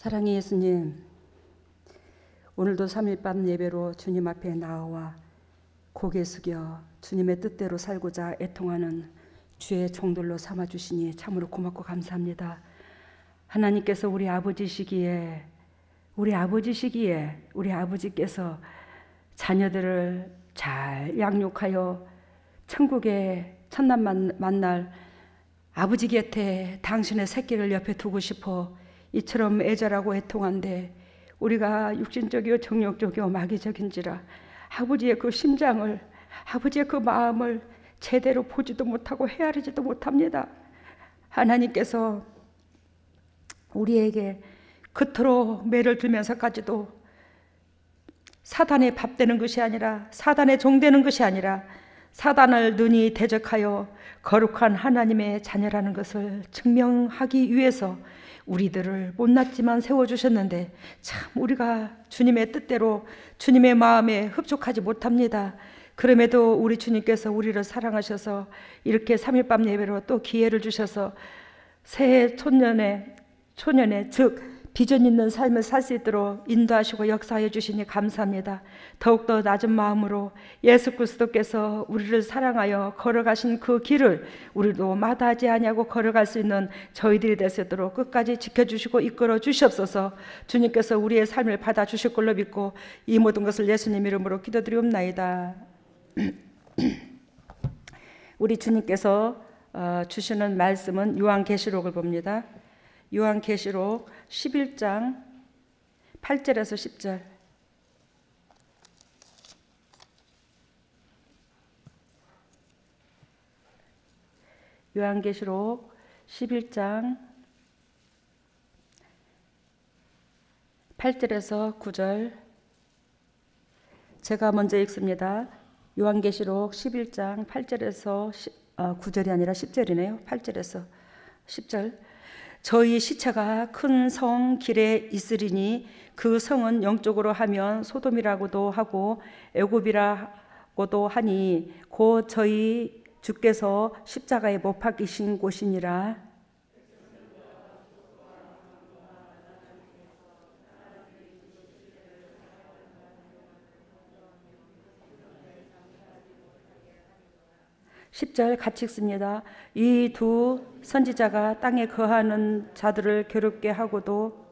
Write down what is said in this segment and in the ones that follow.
사랑의 예수님, 오늘도 3일밤 예배로 주님 앞에 나와 고개 숙여 주님의 뜻대로 살고자 애통하는 주의 종들로 삼아주시니 참으로 고맙고 감사합니다. 하나님께서 우리 아버지시기에 우리 아버지께서 자녀들을 잘 양육하여 천국의 첫날 만날 아버지 곁에 당신의 새끼를 옆에 두고 싶어 이처럼 애절하고 애통한데 우리가 육신적이요 정욕적이요 마귀적인지라 아버지의 그 심장을, 아버지의 그 마음을 제대로 보지도 못하고 헤아리지도 못합니다. 하나님께서 우리에게 그토록 매를 들면서까지도 사단의 밥 되는 것이 아니라, 사단의 종 되는 것이 아니라 사단을 능히 대적하여 거룩한 하나님의 자녀라는 것을 증명하기 위해서 우리들을 못났지만 세워주셨는데 참 우리가 주님의 뜻대로 주님의 마음에 흡족하지 못합니다. 그럼에도 우리 주님께서 우리를 사랑하셔서 이렇게 3일밤 예배로 또 기회를 주셔서 새해 초년에 즉 비전 있는 삶을 살 수 있도록 인도하시고 역사해 주시니 감사합니다. 더욱더 낮은 마음으로 예수 그리스도께서 우리를 사랑하여 걸어가신 그 길을 우리도 마다하지 아니하고 걸어갈 수 있는 저희들이 될 수 있도록 끝까지 지켜주시고 이끌어 주시옵소서. 주님께서 우리의 삶을 받아주실 걸로 믿고 이 모든 것을 예수님 이름으로 기도드리옵나이다. 우리 주님께서 주시는 말씀은 요한계시록을 봅니다. 요한계시록 11장 8절에서 10절. 요한계시록 11장 8절에서 9절. 제가 먼저 읽습니다. 요한계시록 11장 8절에서 9절이 아니라 10절이네요. 8절에서 10절. 저희 시체가 큰 성 길에 있으리니 그 성은 영적으로 하면 소돔이라고도 하고 애굽이라고도 하니 곧 저희 주께서 십자가에 못 박히신 곳이니라. (10절) 같이 읽습니다. 이 두 선지자가 땅에 거하는 자들을 괴롭게 하고도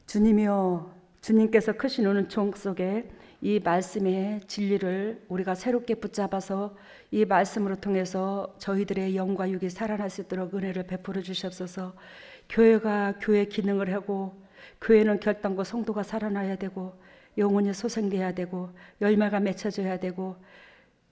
주님이여, 주님께서 크신 은총 속에 이 말씀의 진리를 우리가 새롭게 붙잡아서 이 말씀으로 통해서 저희들의 영과 육이 살아날 수 있도록 은혜를 베풀어 주시옵소서. 교회가 교회 기능을 하고, 교회는 결단과 성도가 살아나야 되고, 영혼이 소생돼야 되고, 열매가 맺혀져야 되고,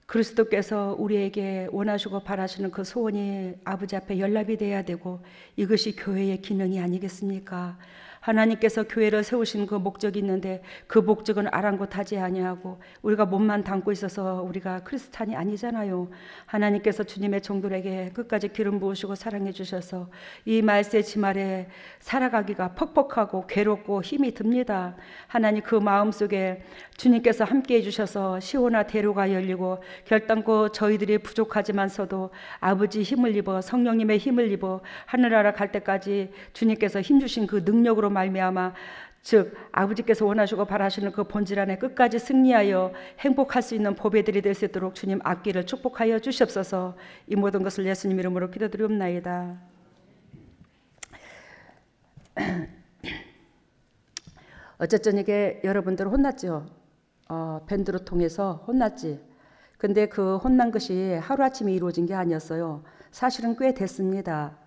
그리스도께서 우리에게 원하시고 바라시는 그 소원이 아버지 앞에 연락이 돼야 되고, 이것이 교회의 기능이 아니겠습니까? 하나님께서 교회를 세우신 그 목적이 있는데 그 목적은 아랑곳하지 아니하고 우리가 몸만 담고 있어서 우리가 크리스찬이 아니잖아요. 하나님께서 주님의 종들에게 끝까지 기름 부으시고 사랑해 주셔서 이 말세 지말에 살아가기가 퍽퍽하고 괴롭고 힘이 듭니다. 하나님 그 마음속에 주님께서 함께해 주셔서 시온아 대로가 열리고 결단코 저희들이 부족하지만서도 아버지 힘을 입어 성령님의 힘을 입어 하늘나라 갈 때까지 주님께서 힘주신 그 능력으로 말미암아 즉 아버지께서 원하시고 바라시는 그 본질 안에 끝까지 승리하여 행복할 수 있는 보배들이 될 수 있도록 주님 앞길을 축복하여 주시옵소서. 이 모든 것을 예수님 이름으로 기도드리옵나이다. 어쨌든 이게 여러분들 혼났죠. 밴드로 통해서 혼났지. 근데 그 혼난 것이 하루아침에 이루어진 게 아니었어요. 사실은 꽤 됐습니다.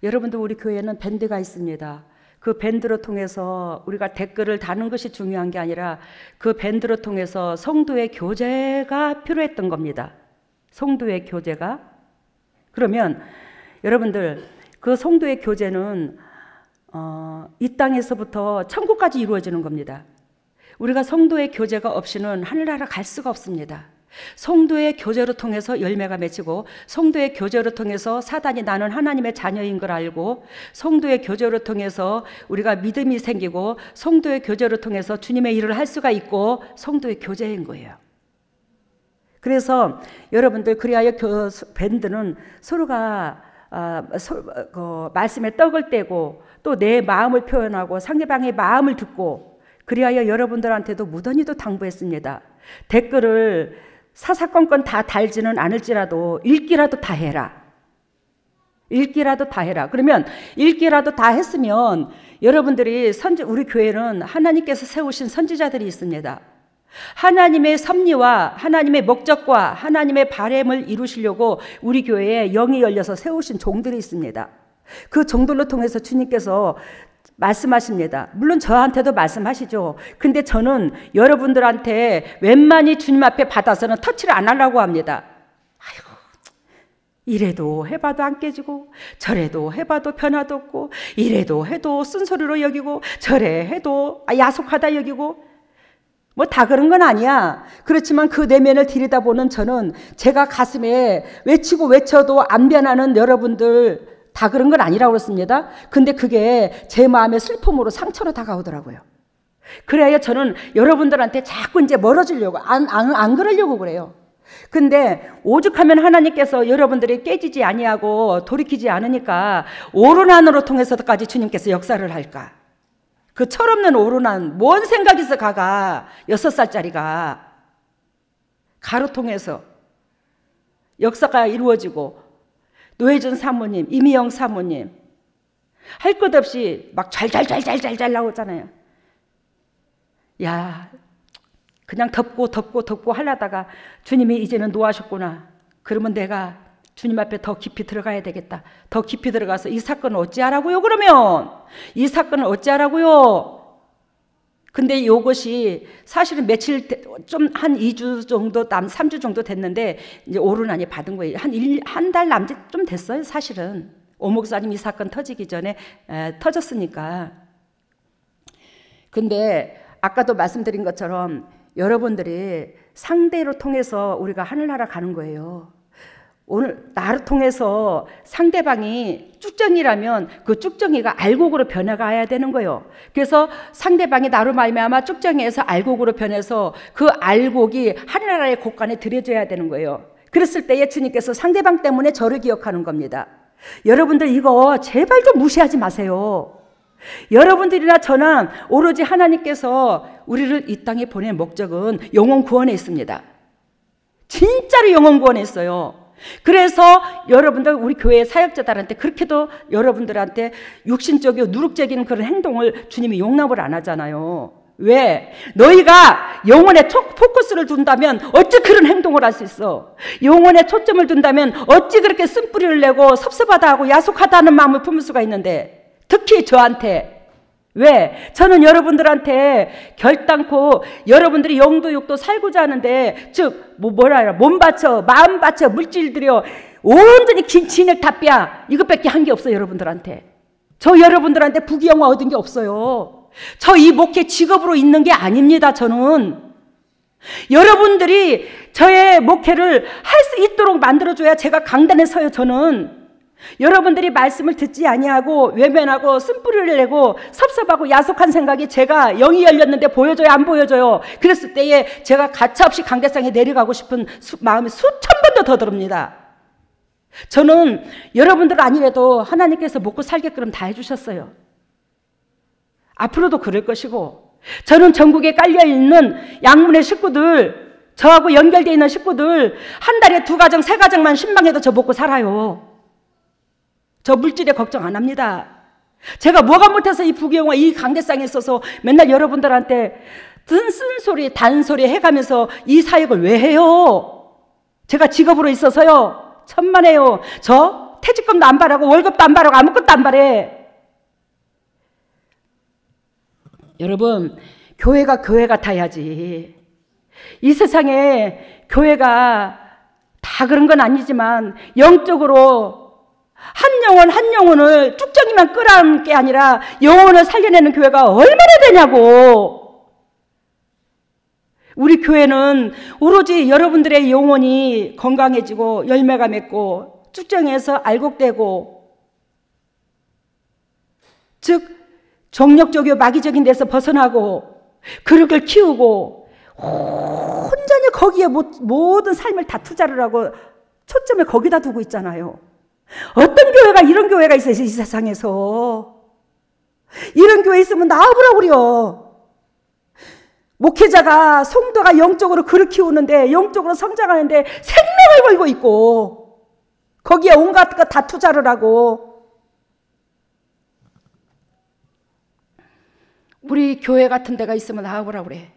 여러분들 우리 교회는 밴드가 있습니다. 그 밴드로 통해서 우리가 댓글을 다는 것이 중요한 게 아니라 그 밴드로 통해서 성도의 교제가 필요했던 겁니다. 성도의 교제가. 그러면 여러분들 그 성도의 교제는 이 땅에서부터 천국까지 이루어지는 겁니다. 우리가 성도의 교제가 없이는 하늘나라 갈 수가 없습니다. 성도의 교제를 통해서 열매가 맺히고, 성도의 교제를 통해서 사단이 나는 하나님의 자녀인 걸 알고, 성도의 교제를 통해서 우리가 믿음이 생기고, 성도의 교제를 통해서 주님의 일을 할 수가 있고, 성도의 교제인 거예요. 그래서 여러분들, 그리하여 밴드는 서로가 말씀에 떡을 떼고 또 내 마음을 표현하고 상대방의 마음을 듣고, 그리하여 여러분들한테도 무던히도 당부했습니다. 댓글을 사사건건 다 달지는 않을지라도 읽기라도 다 해라. 읽기라도 다 해라. 그러면 읽기라도 다 했으면 여러분들이 우리 교회는 하나님께서 세우신 선지자들이 있습니다. 하나님의 섭리와 하나님의 목적과 하나님의 바람을 이루시려고 우리 교회에 영이 열려서 세우신 종들이 있습니다. 그 종들로 통해서 주님께서 말씀하십니다. 물론 저한테도 말씀하시죠. 근데 저는 여러분들한테 웬만히 주님 앞에 받아서는 터치를 안 하려고 합니다. 아이고, 이래도 해봐도 안 깨지고, 저래도 해봐도 변화도 없고, 이래도 해도 쓴소리로 여기고, 저래 해도 야속하다 여기고, 뭐 다 그런 건 아니야. 그렇지만 그 내면을 들여다보는 저는 제가 가슴에 외치고 외쳐도 안 변하는 여러분들 다 그런 건 아니라고 그랬습니다. 근데 그게 제 마음의 슬픔으로 상처로 다가오더라고요. 그래야 저는 여러분들한테 자꾸 이제 멀어지려고 안 그러려고 그래요. 근데 오죽하면 하나님께서 여러분들이 깨지지 아니하고 돌이키지 않으니까 오르난으로 통해서까지 주님께서 역사를 할까? 그 철없는 오르난, 뭔 생각이 있어 가가 6살짜리가 가로 통해서 역사가 이루어지고, 노혜준 사모님, 이미영 사모님 할 것 없이 막 잘 나오잖아요. 야, 그냥 덮고 하려다가 주님이 이제는 노하셨구나. 그러면 내가 주님 앞에 더 깊이 들어가야 되겠다. 더 깊이 들어가서 이 사건을 어찌하라고요? 그러면 이 사건을 어찌하라고요? 근데 이것이 사실은 며칠 좀 한 2주 정도 3주 정도 됐는데 이제 오르난이 받은 거예요. 한 달 남짓 좀 됐어요. 사실은 오 목사님 이 사건 터지기 전에 터졌으니까. 근데 아까도 말씀드린 것처럼 여러분들이 상대로 통해서 우리가 하늘나라 가는 거예요. 오늘 나를 통해서 상대방이 쭉정이라면 그 쭉정이가 알곡으로 변해가야 되는 거예요. 그래서 상대방이 나로 말미암아 쭉정이에서 알곡으로 변해서 그 알곡이 하늘나라의 곳간에 들여져야 되는 거예요. 그랬을 때에 주님께서 상대방 때문에 저를 기억하는 겁니다. 여러분들 이거 제발 좀 무시하지 마세요. 여러분들이나 저나 오로지 하나님께서 우리를 이 땅에 보낸 목적은 영혼 구원에 있습니다. 진짜로 영혼 구원에 있어요. 그래서 여러분들 우리 교회 사역자들한테 그렇게도 여러분들한테 육신적이고 누룩적인 그런 행동을 주님이 용납을 안 하잖아요. 왜? 너희가 영혼에 포커스를 둔다면 어찌 그런 행동을 할 수 있어? 영혼에 초점을 둔다면 어찌 그렇게 쓴뿌리를 내고 섭섭하다 하고 야속하다는 마음을 품을 수가 있는데, 특히 저한테. 왜? 저는 여러분들한테 결단코 여러분들이 영도 육도 살고자 하는데, 즉 뭐라 해라, 몸 바쳐 마음 바쳐 물질 들여 온전히 진액 다 빼, 이것밖에 한 게 없어요. 여러분들한테. 저 여러분들한테 부귀영화 얻은 게 없어요. 저 이 목회 직업으로 있는 게 아닙니다. 저는 여러분들이 저의 목회를 할 수 있도록 만들어줘야 제가 강단에 서요. 저는 여러분들이 말씀을 듣지 아니하고 외면하고 쓴뿌리를 내고 섭섭하고 야속한 생각이 제가 영이 열렸는데 보여줘요? 안 보여줘요? 그랬을 때에 제가 가차없이 강대상에 내려가고 싶은 마음이 수천 번도 더 듭니다. 저는 여러분들 아니래도 하나님께서 먹고 살게끔 다 해주셨어요. 앞으로도 그럴 것이고, 저는 전국에 깔려있는 양문의 식구들, 저하고 연결되어 있는 식구들 한 달에 2가정 3가정만 신방해도 저 먹고 살아요. 저 물질에 걱정 안 합니다. 제가 뭐가 못해서 이 부귀영화 이 강대상에 있어서 맨날 여러분들한테 쓴소리 단소리 해가면서 이 사역을 왜 해요? 제가 직업으로 있어서요. 천만에요. 저 퇴직금도 안 바라고 월급도 안 바라고 아무것도 안 바래. 여러분, 교회가 교회 같아야지. 이 세상에 교회가 다 그런 건 아니지만 영적으로 한 영혼을 쭉정이만 끌어안는 게 아니라 영혼을 살려내는 교회가 얼마나 되냐고. 우리 교회는 오로지 여러분들의 영혼이 건강해지고 열매가 맺고 쭉정해서 알곡되고, 즉 정력적이고 마귀적인 데서 벗어나고 그릇을 키우고 온전히 거기에 모든 삶을 다 투자를 하고 초점을 거기다 두고 있잖아요. 어떤 교회가 이런 교회가 있어요, 이 세상에서. 이런 교회 있으면 나와보라고 그래요. 목회자가, 성도가 영적으로 그릇 키우는데, 영적으로 성장하는데 생명을 걸고 있고 거기에 온갖 것 다 투자를 하고. 우리 교회 같은 데가 있으면 나와보라고 그래.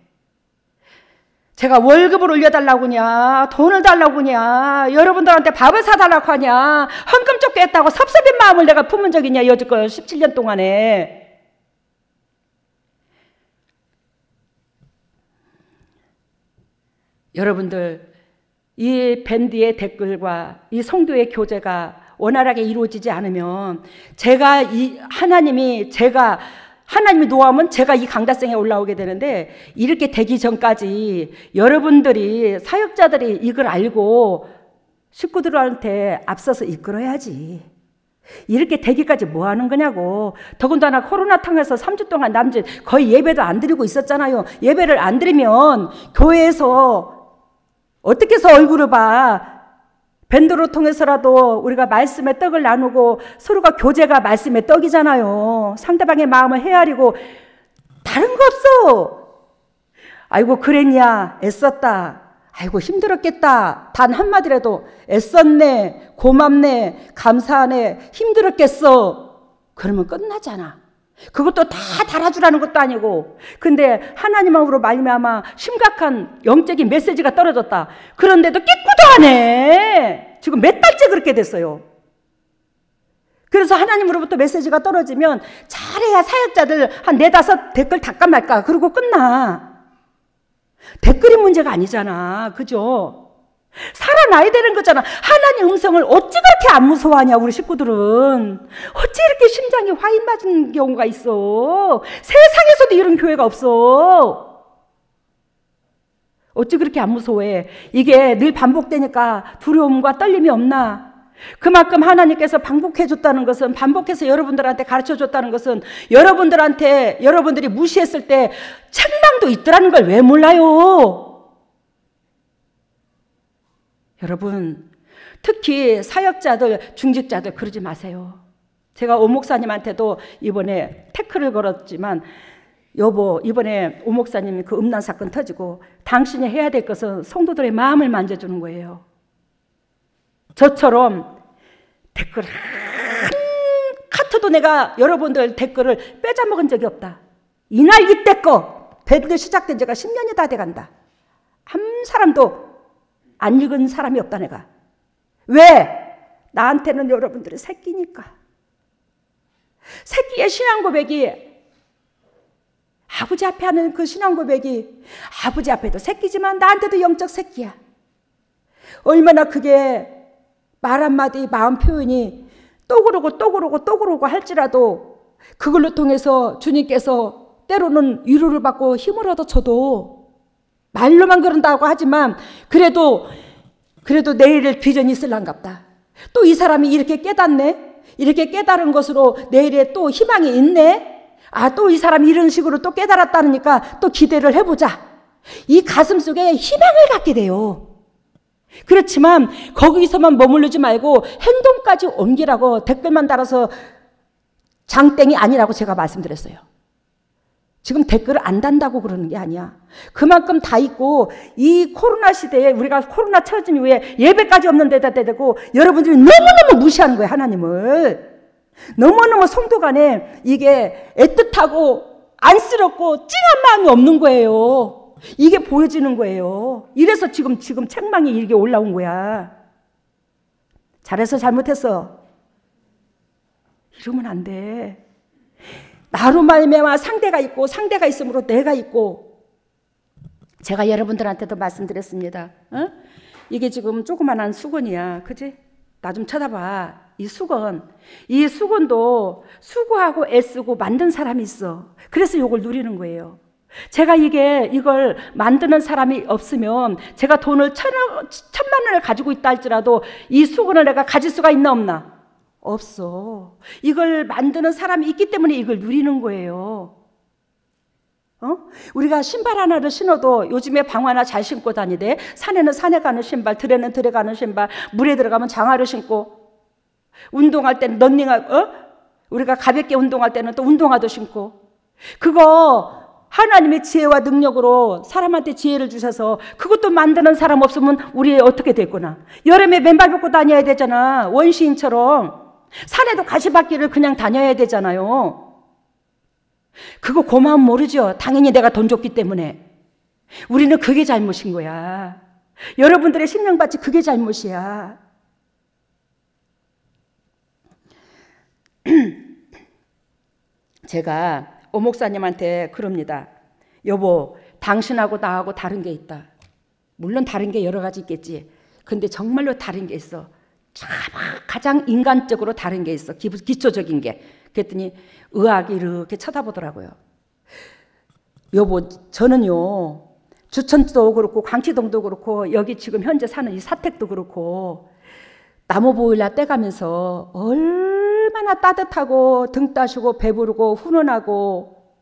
제가 월급을 올려달라고 하냐, 돈을 달라고 하냐, 여러분들한테 밥을 사달라고 하냐, 헌금 쫓게 했다고 섭섭한 마음을 내가 품은 적이 있냐, 여지껏 17년 동안에. 여러분들, 이 밴드의 댓글과 이 성도의 교제가 원활하게 이루어지지 않으면 하나님이 노하면 제가 이 강다성에 올라오게 되는데, 이렇게 되기 전까지 여러분들이, 사역자들이 이걸 알고 식구들한테 앞서서 이끌어야지. 이렇게 되기까지 뭐 하는 거냐고. 더군다나 코로나 통해서 3주 동안 남짓 거의 예배도 안 드리고 있었잖아요. 예배를 안 드리면 교회에서 어떻게 해서 얼굴을 봐. 밴드로 통해서라도 우리가 말씀의 떡을 나누고 서로가 교제가 말씀의 떡이잖아요. 상대방의 마음을 헤아리고. 다른 거 없어. 아이고 그랬냐, 애썼다, 아이고 힘들었겠다, 단 한마디라도 애썼네, 고맙네, 감사하네, 힘들었겠어, 그러면 끝나잖아. 그것도 다 달아주라는 것도 아니고. 근데 하나님으로 말미암아 심각한 영적인 메시지가 떨어졌다. 그런데도 깨꾸도 안 해. 지금 몇 달째 그렇게 됐어요. 그래서 하나님으로부터 메시지가 떨어지면 잘해야 사역자들 한 4-5 댓글 닦아 말까, 그러고 끝나. 댓글이 문제가 아니잖아, 그죠? 살아나야 되는 거잖아. 하나님 음성을 어찌 그렇게 안 무서워하냐, 우리 식구들은. 어찌 이렇게 심장이 화인 맞은 경우가 있어. 세상에서도 이런 교회가 없어. 어찌 그렇게 안 무서워해. 이게 늘 반복되니까 두려움과 떨림이 없나? 그만큼 하나님께서 반복해줬다는 것은, 반복해서 여러분들한테 가르쳐줬다는 것은, 여러분들이 무시했을 때 책망도 있더라는 걸 왜 몰라요? 여러분, 특히 사역자들, 중직자들 그러지 마세요. 제가 오 목사님한테도 이번에 태클을 걸었지만, 여보, 이번에 오 목사님 그 음란 사건 터지고 당신이 해야 될 것은 성도들의 마음을 만져주는 거예요. 저처럼 댓글 한 카트도 내가 여러분들 댓글을 빼자먹은 적이 없다. 이날 이때 거 밴드 시작된 지가 10년이 다 돼간다. 한 사람도 안 읽은 사람이 없다, 내가. 왜? 나한테는 여러분들이 새끼니까. 새끼의 신앙 고백이, 아버지 앞에 하는 그 신앙 고백이, 아버지 앞에도 새끼지만 나한테도 영적 새끼야. 얼마나 그게 말 한마디, 마음 표현이 또 그러고 할지라도 그걸로 통해서 주님께서 때로는 위로를 받고 힘을 얻어쳐도, 말로만 그런다고 하지만 그래도 내일을 비전이 있을란갑다. 또 이 사람이 이렇게 깨닫네? 이렇게 깨달은 것으로 내일에 또 희망이 있네? 아, 또 이 사람이 이런 식으로 또 깨달았다니까 또 기대를 해보자. 이 가슴 속에 희망을 갖게 돼요. 그렇지만 거기서만 머무르지 말고 행동까지 옮기라고 댓글만 달아서 장땡이 아니라고 제가 말씀드렸어요. 지금 댓글을 안 단다고 그러는 게 아니야. 그만큼 다 있고, 이 코로나 시대에 우리가 코로나 쳐진 이후에 예배까지 없는 데다 대고 여러분들이 너무너무 무시하는 거예요, 하나님을. 너무너무 성도 간에 이게 애틋하고 안쓰럽고 찡한 마음이 없는 거예요. 이게 보여지는 거예요. 이래서 지금 책망이 이렇게 올라온 거야. 잘해서 잘못했어, 이러면 안 돼. 나로 말미암아 상대가 있고, 상대가 있으므로 내가 있고. 제가 여러분들한테도 말씀드렸습니다. 어? 이게 지금 조그만한 수건이야, 그지? 나 좀 쳐다봐. 이 수건도 수고하고 애쓰고 만든 사람이 있어. 그래서 이걸 누리는 거예요. 제가 이걸 만드는 사람이 없으면 제가 돈을 1,000만 원을 가지고 있다 할지라도 이 수건을 내가 가질 수가 있나 없나? 없어. 이걸 만드는 사람이 있기 때문에 이걸 누리는 거예요. 우리가 신발 하나를 신어도 요즘에 방화나 잘 신고 다니대. 산에는 산에 가는 신발, 들에는 들에 가는 신발, 물에 들어가면 장화를 신고, 운동할 때는 우리가 가볍게 운동할 때는 또 운동화도 신고. 그거 하나님의 지혜와 능력으로 사람한테 지혜를 주셔서 그것도 만드는 사람 없으면 우리 어떻게 됐구나. 여름에 맨발 벗고 다녀야 되잖아. 원시인처럼. 산에도 가시밭길을 그냥 다녀야 되잖아요. 그거 고마움 모르죠. 당연히 내가 돈 줬기 때문에. 우리는 그게 잘못인 거야. 여러분들의 심령밭이 그게 잘못이야. 제가 오 목사님한테 그럽니다. 여보, 당신하고 나하고 다른 게 있다. 물론 다른 게 여러 가지 있겠지. 근데 정말로 다른 게 있어. 가장 인간적으로 다른 게 있어. 기초적인 게. 그랬더니 의학이 이렇게 쳐다보더라고요. 여보, 저는요, 주천도 그렇고 광치동도 그렇고 여기 지금 현재 사는 이 사택도 그렇고 나무 보일러 떼가면서 얼마나 따뜻하고 등 따시고 배부르고 훈훈하고,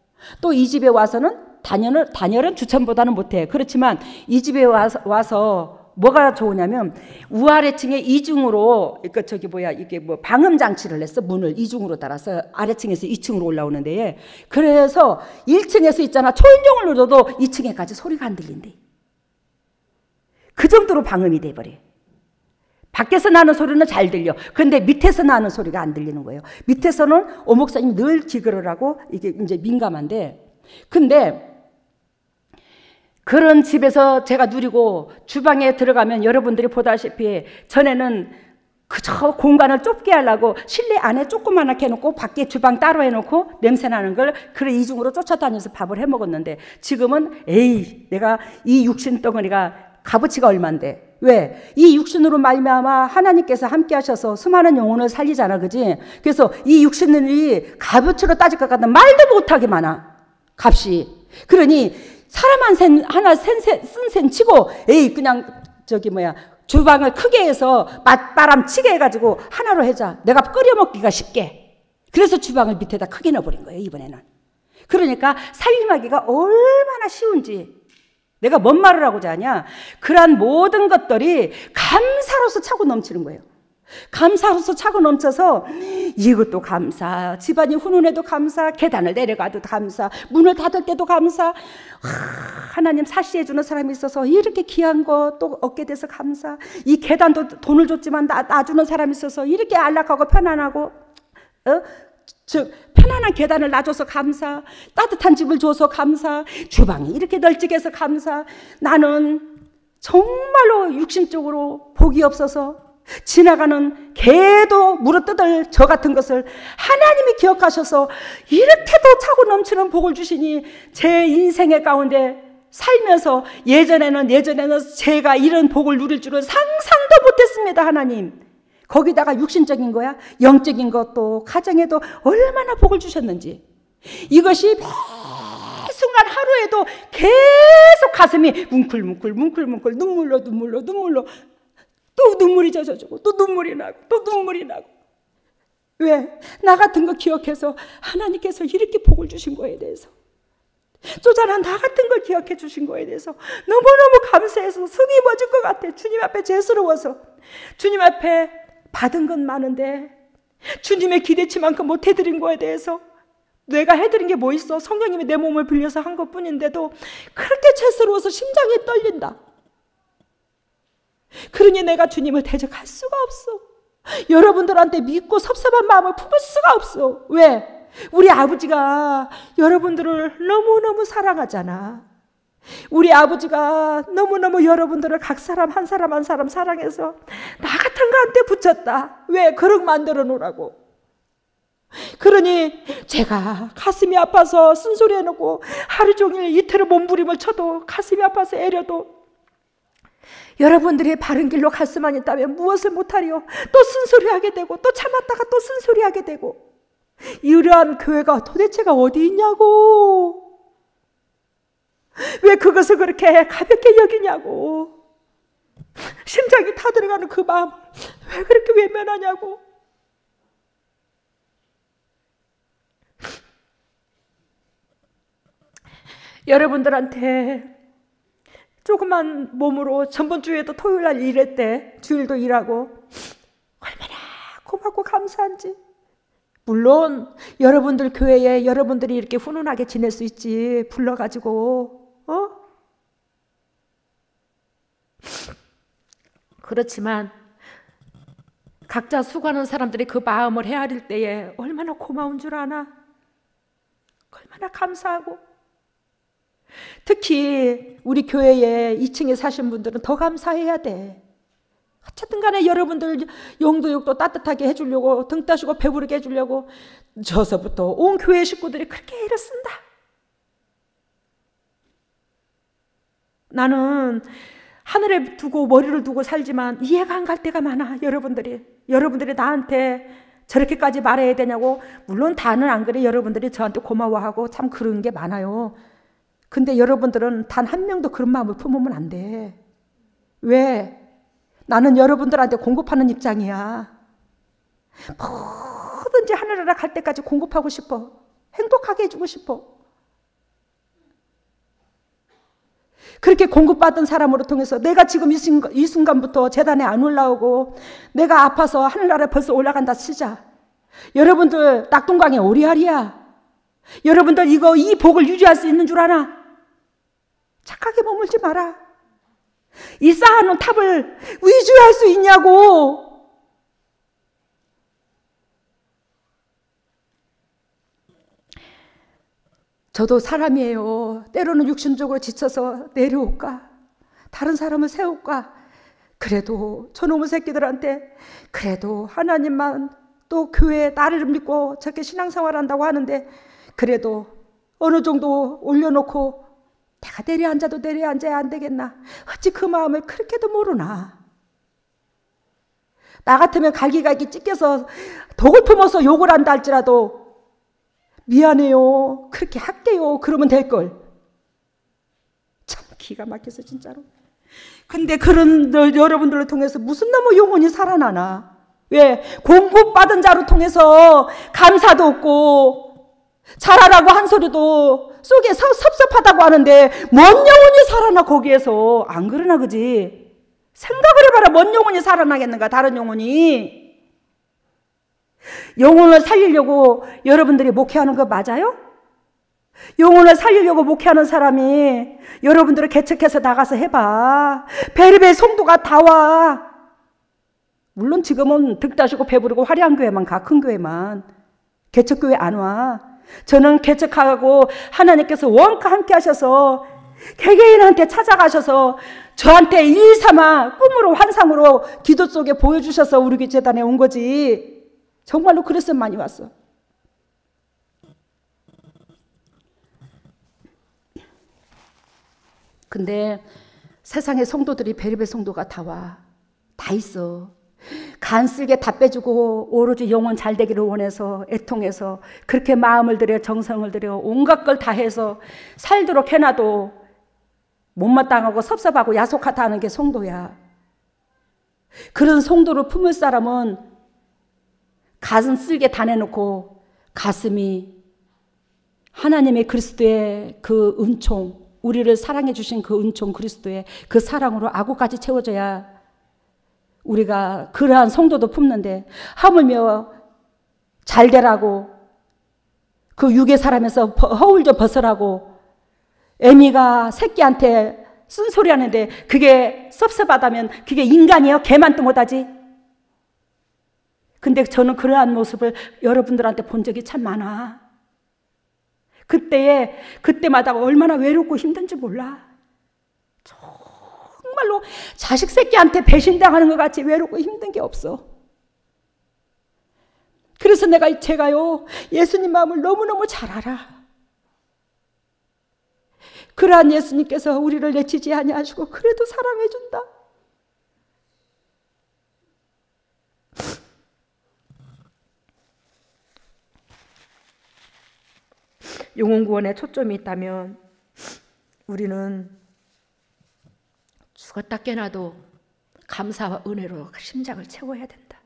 또 이 집에 와서는 단열은 주천보다는 못해. 그렇지만 이 집에 와서 뭐가 좋으냐면 우아래층에 이중으로 이게 방음 장치를 냈어. 문을 이중으로 달아서 아래층에서 2층으로 올라오는데, 그래서 1층에서 있잖아, 초인종을 눌러도 2층에까지 소리가 안 들린대. 그 정도로 방음이 돼버려. 밖에서 나는 소리는 잘 들려. 근데 밑에서 나는 소리가 안 들리는 거예요. 밑에서는 오 목사님 늘 기거를 하고 이게 이제 민감한데, 근데 그런 집에서 제가 누리고 주방에 들어가면 여러분들이 보다시피 전에는 그저 공간을 좁게 하려고 실내 안에 조그만하게 해놓고 밖에 주방 따로 해놓고 냄새나는 걸 그래 이중으로 쫓아다니면서 밥을 해먹었는데, 지금은 내가 이 육신 덩어리가 값어치가 얼만데, 왜? 이 육신으로 말미암아 하나님께서 함께 하셔서 수많은 영혼을 살리잖아, 그지? 그래서 이 육신이 값어치로 따질 것 같은 말도 못하게 많아, 값이. 그러니 사람 하나 쓴 셈 치고 그냥 주방을 크게 해서 맞바람 치게 해가지고 하나로 해자. 내가 끓여 먹기가 쉽게. 그래서 주방을 밑에다 크게 넣어버린 거예요, 이번에는. 그러니까 살림하기가 얼마나 쉬운지. 내가 뭔 말을 하고자 하냐? 그러한 모든 것들이 감사로서 차고 넘치는 거예요. 감사로서 차고 넘쳐서 이것도 감사, 집안이 훈훈해도 감사, 계단을 내려가도 감사, 문을 닫을 때도 감사, 하나님 사시해 주는 사람이 있어서 이렇게 귀한 거 또 얻게 돼서 감사, 이 계단도 돈을 줬지만 놔주는 사람이 있어서 이렇게 안락하고 편안하고 편안한 계단을 놔줘서 감사, 따뜻한 집을 줘서 감사, 주방이 이렇게 널찍해서 감사. 나는 정말로 육신적으로 복이 없어서 지나가는 개도 물어뜯을 저 같은 것을 하나님이 기억하셔서 이렇게도 차고 넘치는 복을 주시니, 제 인생의 가운데 살면서 예전에는 제가 이런 복을 누릴 줄은 상상도 못했습니다. 하나님, 거기다가 육신적인 거야, 영적인 것도 가정에도 얼마나 복을 주셨는지, 이것이 매 순간 하루에도 계속 가슴이 뭉클뭉클 눈물로 또 눈물이 젖어지고 또 눈물이 나고 또 눈물이 나고. 왜? 나 같은 거 기억해서 하나님께서 이렇게 복을 주신 거에 대해서, 쪼잔한 나 같은 걸 기억해 주신 거에 대해서 너무너무 감사해서 숨이 멎을 것 같아. 주님 앞에 죄스러워서. 주님 앞에 받은 건 많은데 주님의 기대치만큼 못 해드린 거에 대해서, 내가 해드린 게 뭐 있어? 성령님이 내 몸을 빌려서 한 것뿐인데도 그렇게 죄스러워서 심장이 떨린다. 그러니 내가 주님을 대적할 수가 없어. 여러분들한테 믿고 섭섭한 마음을 품을 수가 없어. 왜? 우리 아버지가 여러분들을 너무너무 사랑하잖아. 우리 아버지가 너무너무 여러분들을 각 사람 한 사람 한 사람 사랑해서 나 같은 거한테 붙였다. 왜? 그릇 만들어 놓으라고. 그러니 제가 가슴이 아파서 쓴소리 해놓고 하루 종일 이틀을 몸부림을 쳐도 가슴이 아파서 애려도 여러분들이 바른 길로 갈 수만 있다면 무엇을 못하리요? 또 쓴소리하게 되고 또 참았다가 또 쓴소리하게 되고. 이러한 교회가 도대체가 어디 있냐고. 왜 그것을 그렇게 가볍게 여기냐고. 심장이 타들어가는 그 마음 왜 그렇게 외면하냐고. 여러분들한테 조그만 몸으로 전번 주에도 토요일 날 일했대. 주일도 일하고 얼마나 고맙고 감사한지. 물론 여러분들 교회에 여러분들이 이렇게 훈훈하게 지낼 수 있지. 불러가지고 그렇지만 각자 수고하는 사람들이 그 마음을 헤아릴 때에 얼마나 고마운 줄 아나. 얼마나 감사하고. 특히 우리 교회에 2층에 사신 분들은 더 감사해야 돼. 어쨌든 간에 여러분들 용도 따뜻하게 해주려고, 등 따시고 배부르게 해주려고 저서부터 온 교회 식구들이 그렇게 애를 쓴다. 나는 하늘에 두고 머리를 두고 살지만 이해가 안 갈 때가 많아. 여러분들이 나한테 저렇게까지 말해야 되냐고. 물론 다는 안 그래. 여러분들이 저한테 고마워하고 참 그런 게 많아요. 근데 여러분들은 단 한 명도 그런 마음을 품으면 안 돼. 왜? 나는 여러분들한테 공급하는 입장이야. 뭐든지 하늘나라 갈 때까지 공급하고 싶어. 행복하게 해주고 싶어. 그렇게 공급받은 사람으로 통해서 내가 지금 이 순간부터 제단에 안 올라오고 내가 아파서 하늘나라에 벌써 올라간다 치자. 여러분들 낙동강에 오리알이야. 여러분들 이 복을 유지할 수 있는 줄 아나? 착하게 머물지 마라. 이 쌓아놓은 탑을 위주할 수 있냐고. 저도 사람이에요. 때로는 육신적으로 지쳐서 내려올까? 다른 사람을 세울까? 그래도 저놈의 새끼들한테 그래도 하나님만 또 교회에 나를 믿고 저렇게 신앙생활 한다고 하는데 그래도 어느 정도 올려놓고 내가 내려앉아야 안 되겠나? 어찌 그 마음을 그렇게도 모르나? 나 같으면 갈기갈기 찢겨서 독을 품어서 욕을 한다 할지라도 미안해요. 그렇게 할게요. 그러면 될걸. 참 기가 막혀서 진짜로. 근데 그런 여러분들을 통해서 무슨 놈의 영혼이 살아나나? 왜? 공급받은 자로 통해서 감사도 없고 잘하라고 한 소리도 속에 섭섭하다고 하는데 뭔 영혼이 살아나 거기에서. 안 그러나 그지? 생각을 해봐라. 뭔 영혼이 살아나겠는가? 다른 영혼이. 영혼을 살리려고 여러분들이 목회하는 거 맞아요? 영혼을 살리려고 목회하는 사람이 여러분들을 개척해서 나가서 해봐. 베르베 성도가 다 와. 물론 지금은 득다시고 배부르고 화려한 교회만 가. 큰 교회만. 개척교회 안 와. 저는 개척하고 하나님께서 원과 함께 하셔서 개개인한테 찾아가셔서 저한테 일 삼아 꿈으로 환상으로 기도 속에 보여주셔서 우리 교회 재단에 온 거지. 정말로 그래서 많이 왔어. 근데 세상의 성도들이 베르베 성도가 다 와. 다 있어. 간쓸게 다 빼주고 오로지 영혼 잘 되기를 원해서 애통해서 그렇게 마음을 들여 정성을 들여 온갖 걸 다 해서 살도록 해놔도 못마땅하고 섭섭하고 야속하다 하는 게 성도야. 그런 성도를 품을 사람은 가슴 쓸게 다 내놓고 가슴이 하나님의 그리스도의 그 은총, 우리를 사랑해 주신 그 은총 그리스도의 그 사랑으로 아구까지 채워져야 우리가 그러한 성도도 품는데 하물며 잘 되라고 그 육의 사람에서 허울 좀 벗으라고 애미가 새끼한테 쓴소리 하는데 그게 섭섭하다면 그게 인간이요? 개만도 못하지. 근데 저는 그러한 모습을 여러분들한테 본 적이 참 많아. 그때마다 얼마나 외롭고 힘든지 몰라. 정말로 자식 새끼한테 배신당하는 것 같이 외롭고 힘든 게 없어. 그래서 제가요 예수님 마음을 너무너무 잘 알아. 그러한 예수님께서 우리를 내치지 아니하시고 그래도 사랑해 준다. 영혼구원에 초점이 있다면 우리는 죽었다 깨나도 감사와 은혜로 심장을 채워야 된다.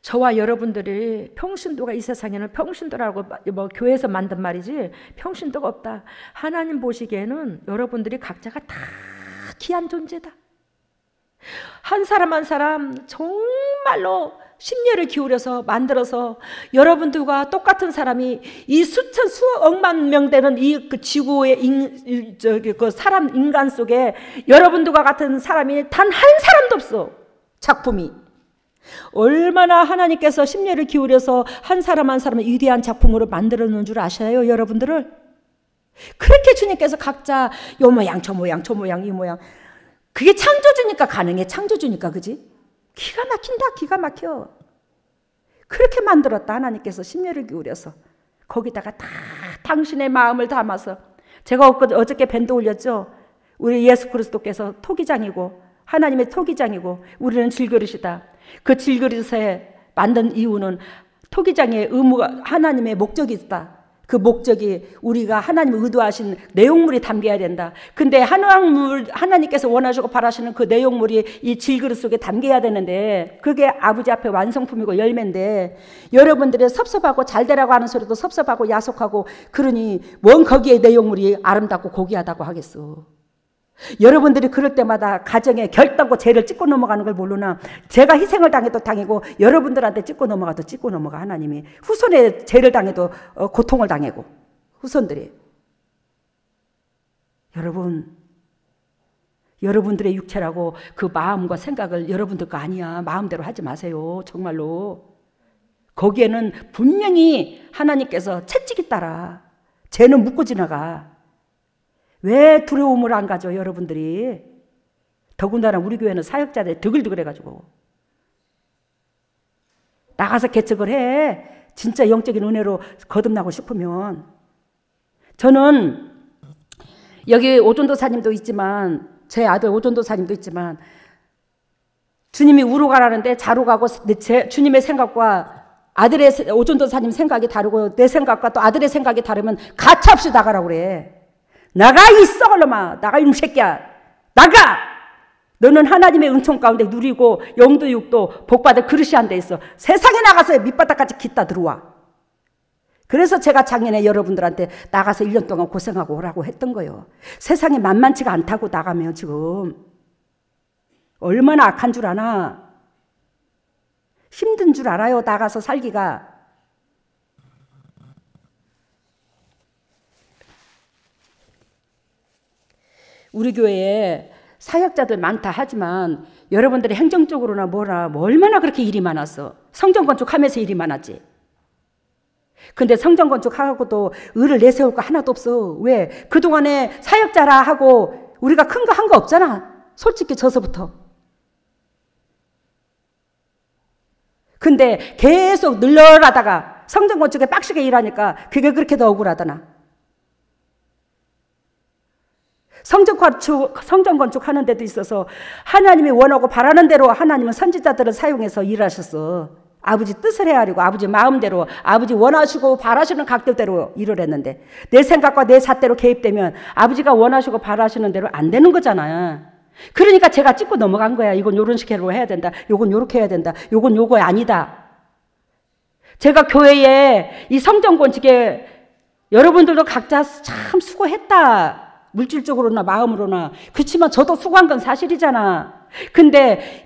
저와 여러분들이 평신도가 이 세상에는 평신도라고 뭐 교회에서 만든 말이지 평신도가 없다. 하나님 보시기에는 여러분들이 각자가 다 귀한 존재다. 한 사람 한 사람 정말로 심려를 기울여서 만들어서 여러분들과 똑같은 사람이 이 수천 수억만 명 되는 이 그 지구의 그 사람 인간 속에 여러분들과 같은 사람이 단 한 사람도 없어. 작품이 얼마나 하나님께서 심려를 기울여서 한 사람 한 사람을 위대한 작품으로 만들어 놓은 줄 아셔요, 여러분들을? 그렇게 주님께서 각자 요 모양 저 모양 저 모양 이 모양, 그게 창조주니까 가능해. 창조주니까. 그지? 기가 막힌다. 기가 막혀. 그렇게 만들었다. 하나님께서 심려를 기울여서 거기다가 다 당신의 마음을 담아서. 제가 어저께 밴드 올렸죠. 우리 예수 그리스도께서 토기장이고 하나님의 토기장이고 우리는 질그릇이다. 그 질그릇에 만든 이유는 토기장의 의무가 하나님의 목적이 있다. 그 목적이 우리가 하나님 의도하신 내용물이 담겨야 된다. 근데 하나님께서 원하시고 바라시는 그 내용물이 이 질그릇 속에 담겨야 되는데 그게 아버지 앞에 완성품이고 열매인데 여러분들의 섭섭하고 잘되라고 하는 소리도 섭섭하고 야속하고 그러니 뭔 거기에 내용물이 아름답고 고귀하다고 하겠어. 여러분들이 그럴 때마다 가정에 결단고 죄를 찢고 넘어가는 걸 모르나 제가 희생을 당해도 당하고 여러분들한테 찢고 넘어가도 찢고 넘어가. 하나님이 후손에 죄를 당해도 고통을 당하고 후손들이. 여러분들의 육체라고 그 마음과 생각을 여러분들 거 아니야. 마음대로 하지 마세요. 정말로. 거기에는 분명히 하나님께서 채찍이 따라 죄는 묻고 지나가. 왜 두려움을 안 가져 여러분들이? 더군다나 우리 교회는 사역자들이 드글드글해가지고 나가서 개척을 해. 진짜 영적인 은혜로 거듭나고 싶으면. 저는 여기 오전도사님도 있지만 제 아들 오전도사님도 있지만 주님이 우로 가라는데 자로 가고 주님의 생각과 아들의 오전도사님 생각이 다르고 내 생각과 또 아들의 생각이 다르면 가차없이 나가라고 그래. 나가 이 썩을 놈아. 나가 이놈 새끼야. 나가. 너는 하나님의 은총 가운데 누리고 영도 육도 복받을 그릇이 안 돼 있어. 세상에 나가서 밑바닥까지 깃다 들어와. 그래서 제가 작년에 여러분들한테 나가서 1년 동안 고생하고 오라고 했던 거예요. 세상이 만만치가 않다고. 나가면 지금 얼마나 악한 줄 아나. 힘든 줄 알아요. 나가서 살기가. 우리 교회에 사역자들 많다 하지만 여러분들이 행정적으로나 뭐라 뭐 얼마나 그렇게 일이 많았어. 성전 건축하면서 일이 많았지. 근데 성전 건축하고도 을을 내세울 거 하나도 없어. 왜? 그동안에 사역자라 하고 우리가 큰 거 한 거 없잖아. 솔직히 저서부터. 근데 계속 늘러라다가 성전 건축에 빡시게 일하니까 그게 그렇게 더 억울하더나. 성전 건축 하는 데도 있어서 하나님이 원하고 바라는 대로 하나님은 선지자들을 사용해서 일하셨어. 아버지 뜻을 헤아리고 아버지 마음대로 아버지 원하시고 바라시는 각도대로 일을 했는데 내 생각과 내 잣대로 개입되면 아버지가 원하시고 바라시는 대로 안 되는 거잖아. 그러니까 제가 짚고 넘어간 거야. 이건 요런 식으로 해야 된다. 요건 요렇게 해야 된다. 요건 요거 아니다. 제가 교회에 이 성전 건축에 여러분들도 각자 참 수고했다. 물질적으로나 마음으로나. 그렇지만 저도 수고한 건 사실이잖아. 근데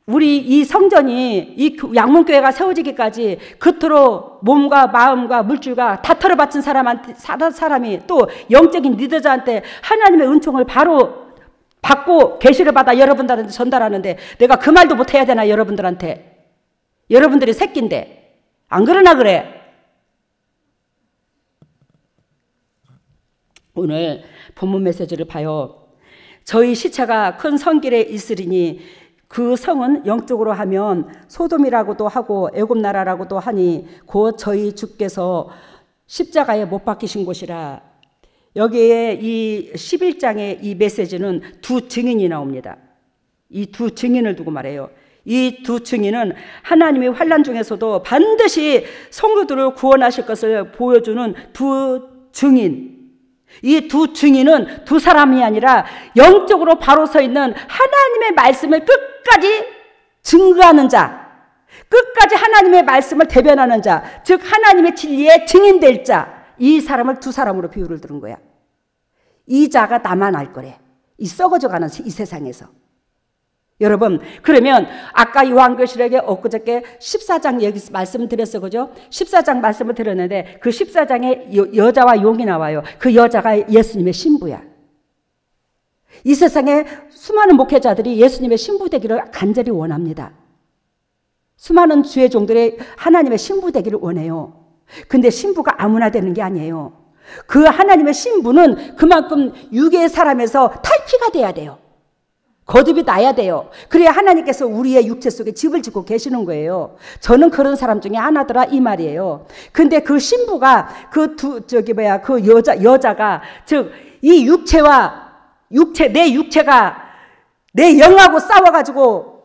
우리 이 성전이 이 양문교회가 세워지기까지 겉으로 몸과 마음과 물질과 다 털어바친 사람이 또 영적인 리더자한테 하나님의 은총을 바로 받고 계시를 받아 여러분들한테 전달하는데 내가 그 말도 못해야 되나 여러분들한테. 여러분들이 새끼인데 안 그러나 그래. 오늘 본문 메시지를 봐요. 저희 시체가 큰 성길에 있으리니 그 성은 영적으로 하면 소돔이라고도 하고 애굽 나라라고도 하니 곧 저희 주께서 십자가에 못 박히신 곳이라. 여기에 이 11장의 이 메시지는 두 증인이 나옵니다. 이 두 증인을 두고 말해요. 이 두 증인은 하나님의 환난 중에서도 반드시 성도들을 구원하실 것을 보여주는 두 증인. 이 두 증인은 두 사람이 아니라 영적으로 바로 서 있는 하나님의 말씀을 끝까지 증거하는 자, 끝까지 하나님의 말씀을 대변하는 자, 즉 하나님의 진리에 증인될 자, 이 사람을 두 사람으로 비유를 들은 거야. 이 자가 나만 알 거래. 이 썩어져가는 이 세상에서. 여러분, 그러면 아까 요한계시록에 엊그저께 14장 얘기 말씀을 드렸어, 그죠? 14장 말씀을 드렸는데 그 14장에 여자와 용이 나와요. 그 여자가 예수님의 신부야. 이 세상에 수많은 목회자들이 예수님의 신부 되기를 간절히 원합니다. 수많은 주의 종들이 하나님의 신부 되기를 원해요. 근데 신부가 아무나 되는 게 아니에요. 그 하나님의 신부는 그만큼 육의 사람에서 탈피가 돼야 돼요. 거듭이 나야 돼요. 그래야 하나님께서 우리의 육체 속에 집을 짓고 계시는 거예요. 저는 그런 사람 중에 하나더라 이 말이에요. 근데 그 신부가 그 여자가 즉 이 내 육체가 내 영하고 싸워가지고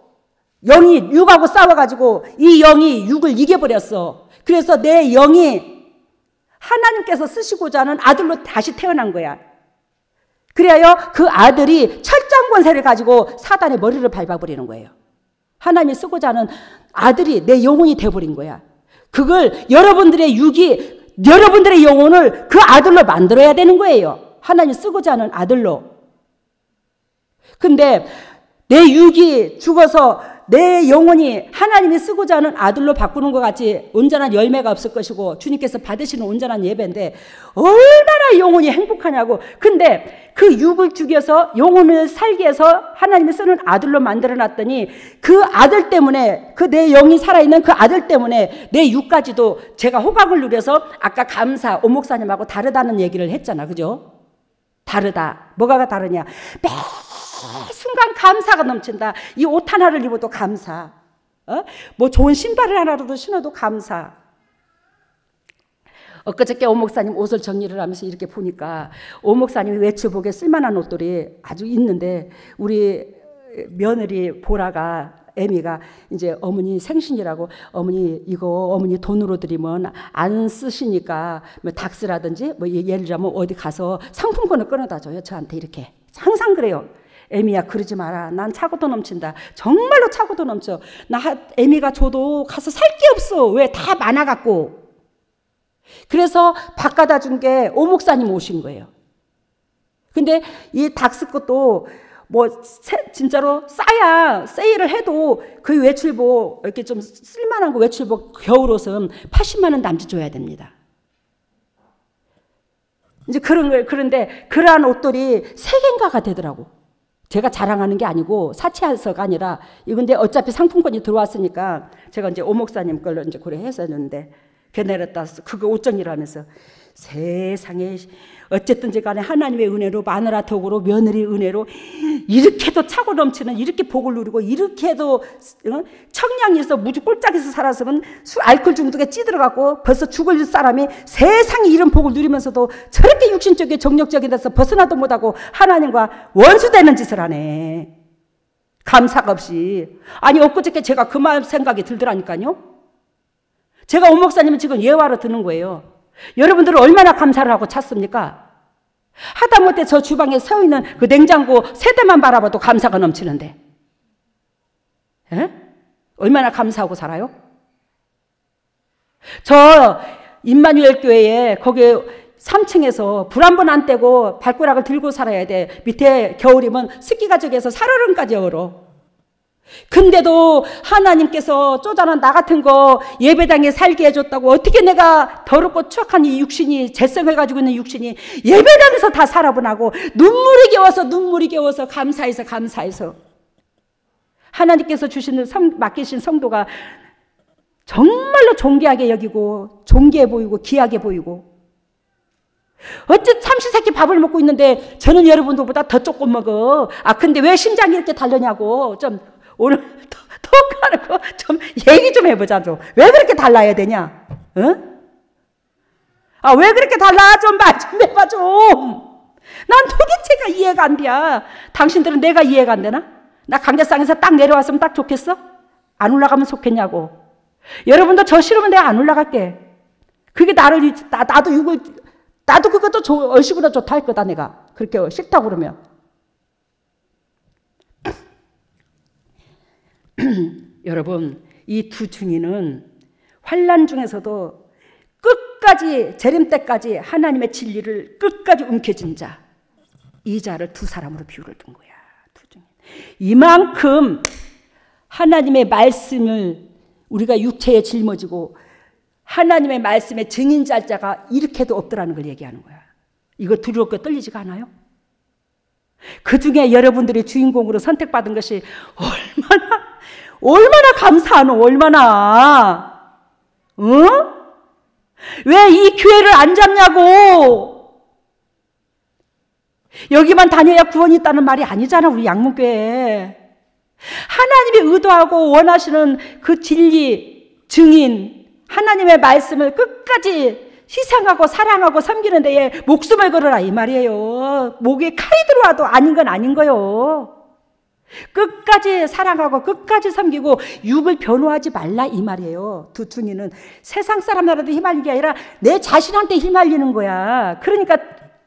영이 육하고 싸워가지고 이 영이 육을 이겨버렸어. 그래서 내 영이 하나님께서 쓰시고자 하는 아들로 다시 태어난 거야. 그래야 그 아들이 철장 권세를 가지고 사단의 머리를 밟아버리는 거예요. 하나님이 쓰고자 하는 아들이 내 영혼이 돼버린 거야. 그걸 여러분들의 영혼을 그 아들로 만들어야 되는 거예요. 하나님이 쓰고자 하는 아들로. 근데 내 육이 죽어서 내 영혼이 하나님이 쓰고자 하는 아들로 바꾸는 것 같이 온전한 열매가 없을 것이고 주님께서 받으시는 온전한 예배인데 얼마나 영혼이 행복하냐고. 근데 그 육을 죽여서 영혼을 살게 해서 하나님이 쓰는 아들로 만들어놨더니 그 아들 때문에 그 내 영이 살아있는 그 아들 때문에 내 육까지도 제가 호각을 누려서 아까 오 목사님하고 다르다는 얘기를 했잖아. 그죠? 다르다. 뭐가 다르냐. 매 순간 감사가 넘친다. 이 옷 하나를 입어도 감사. 뭐 좋은 신발을 하나라도 신어도 감사. 엊그저께 오 목사님 옷을 정리를 하면서 이렇게 보니까 오 목사님이 외출복에 쓸만한 옷들이 아주 있는데 우리 며느리 보라가 애미가 이제 어머니 생신이라고 어머니 이거 어머니 돈으로 드리면 안 쓰시니까 뭐 닥스라든지 뭐 예를 들자면 어디 가서 상품권을 끊어다 줘요. 저한테 이렇게 항상 그래요. 애미야 그러지 마라. 난 차고도 넘친다. 정말로 차고도 넘쳐. 나 애미가 줘도 가서 살 게 없어. 왜? 다 많아갖고. 그래서 바꿔다 준 게 오 목사님 오신 거예요. 근데 이 닥스 것도 뭐 진짜로 싸야 세일을 해도 그 외출복 이렇게 좀 쓸만한 거 외출복 겨울옷은 80만 원 남짓 줘야 됩니다. 이제 그런 걸 그런데 그러한 옷들이 3개인가가 되더라고. 제가 자랑하는 게 아니고 사치해서가 아니라 이건데 어차피 상품권이 들어왔으니까 제가 이제 오 목사님 걸로 이제 고려해서 했는데 걔네랬다 그거 옷 정리를 하면서 세상에 어쨌든지 간에 하나님의 은혜로 마누라 덕으로 며느리 은혜로 이렇게도 차고 넘치는 이렇게 복을 누리고 이렇게도 청량에서 무주 꼴짝에서 살았으면 알코올 중독에 찌들어갖고 벌써 죽을 사람이 세상에 이런 복을 누리면서도 저렇게 육신적인 정력적인 데서 벗어나도 못하고 하나님과 원수되는 짓을 하네. 감사가 없이. 아니 엊그저께 제가 그 마음 생각이 들더라니까요. 제가 오 목사님은 지금 예화로 드는 거예요. 여러분들은 얼마나 감사를 하고 찾습니까? 하다못해 저 주방에 서 있는 그 냉장고 세대만 바라봐도 감사가 넘치는데 얼마나 감사하고 살아요? 저 임마누엘 교회에 거기 3층에서 불 한 번 안 떼고 발가락을 들고 살아야 돼. 밑에 겨울이면 습기가족에서 살얼음까지 얼어. 근데도 하나님께서 쪼잔한 나 같은 거 예배당에 살게 해줬다고 어떻게 내가 더럽고 추악한 이 육신이 재성해가지고 있는 육신이 예배당에서 다 살아보나고 눈물이 겨워서 감사해서 하나님께서 주시는 맡기신 성도가 정말로 존귀하게 여기고 존귀해 보이고 귀하게 보이고 어째 삼시세끼 밥을 먹고 있는데 저는 여러분들보다 더 조금 먹어. 근데 왜 심장이 이렇게 달려냐고 좀 오늘 토크하는 거 좀 얘기 좀 해보자. 좀. 왜 그렇게 달라야 되냐? 응? 왜 그렇게 달라? 좀 말 좀 해봐 좀. 난 도대체가 이해가 안 돼. 당신들은 내가 이해가 안 되나? 나 강대상에서 딱 내려왔으면 딱 좋겠어? 안 올라가면 좋겠냐고. 여러분도 저 싫으면 내가 안 올라갈게. 그게 나도 육을 나도 그것도 얼씨구나 좋다 할 거다 내가. 그렇게 싫다고 그러면. 여러분, 이 두 증인은 환난 중에서도 끝까지 재림 때까지 하나님의 진리를 끝까지 움켜쥔 자, 이 자를 두 사람으로 비유를 둔 거야. 두 증인. 이만큼 하나님의 말씀을 우리가 육체에 짊어지고 하나님의 말씀의 증인자 자가 이렇게도 없더라는 걸 얘기하는 거야. 이거 두렵고 떨리지가 않아요? 그 중에 여러분들이 주인공으로 선택받은 것이 얼마나 감사하노, 얼마나. 왜 이 교회를 안 잡냐고. 여기만 다녀야 구원이 있다는 말이 아니잖아, 우리 양문교회. 하나님이 의도하고 원하시는 그 진리, 증인, 하나님의 말씀을 끝까지 희생하고 사랑하고 섬기는 데에 목숨을 걸어라 이 말이에요. 목에 칼이 들어와도 아닌 건 아닌 거요. 끝까지 사랑하고 끝까지 섬기고 육을 변호하지 말라 이 말이에요. 두 증인은 세상 사람들한테 휘말리는 게 아니라 내 자신한테 휘말리는 거야. 그러니까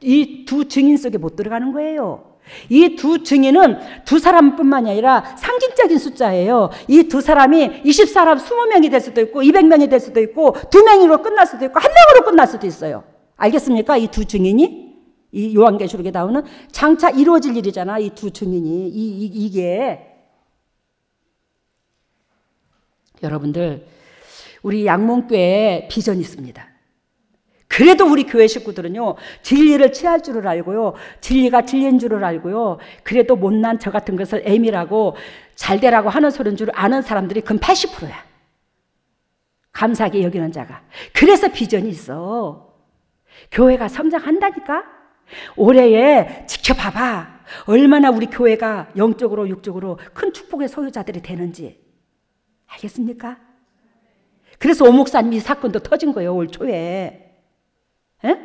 이 두 증인 속에 못 들어가는 거예요. 이 두 증인은 두 사람뿐만이 아니라 상징적인 숫자예요. 이 두 사람이 20사람 20명이 될 수도 있고 200명이 될 수도 있고 2명으로 끝날 수도 있고 1명으로 끝날 수도 있어요. 알겠습니까? 이 두 증인이 이 요한계시록에 나오는 장차 이루어질 일이잖아. 이 두 증인이 이게 여러분들 우리 양문교회에 비전이 있습니다. 그래도 우리 교회 식구들은요, 진리를 취할 줄을 알고요, 진리가 진리인 줄을 알고요, 그래도 못난 저 같은 것을 애미라고 잘되라고 하는 소리인 줄 아는 사람들이 근 80%야. 감사하게 여기는 자가. 그래서 비전이 있어. 교회가 성장한다니까? 올해에 지켜봐봐. 얼마나 우리 교회가 영적으로 육적으로 큰 축복의 소유자들이 되는지. 알겠습니까? 그래서 오 목사님 이 사건도 터진 거예요, 올 초에. 에?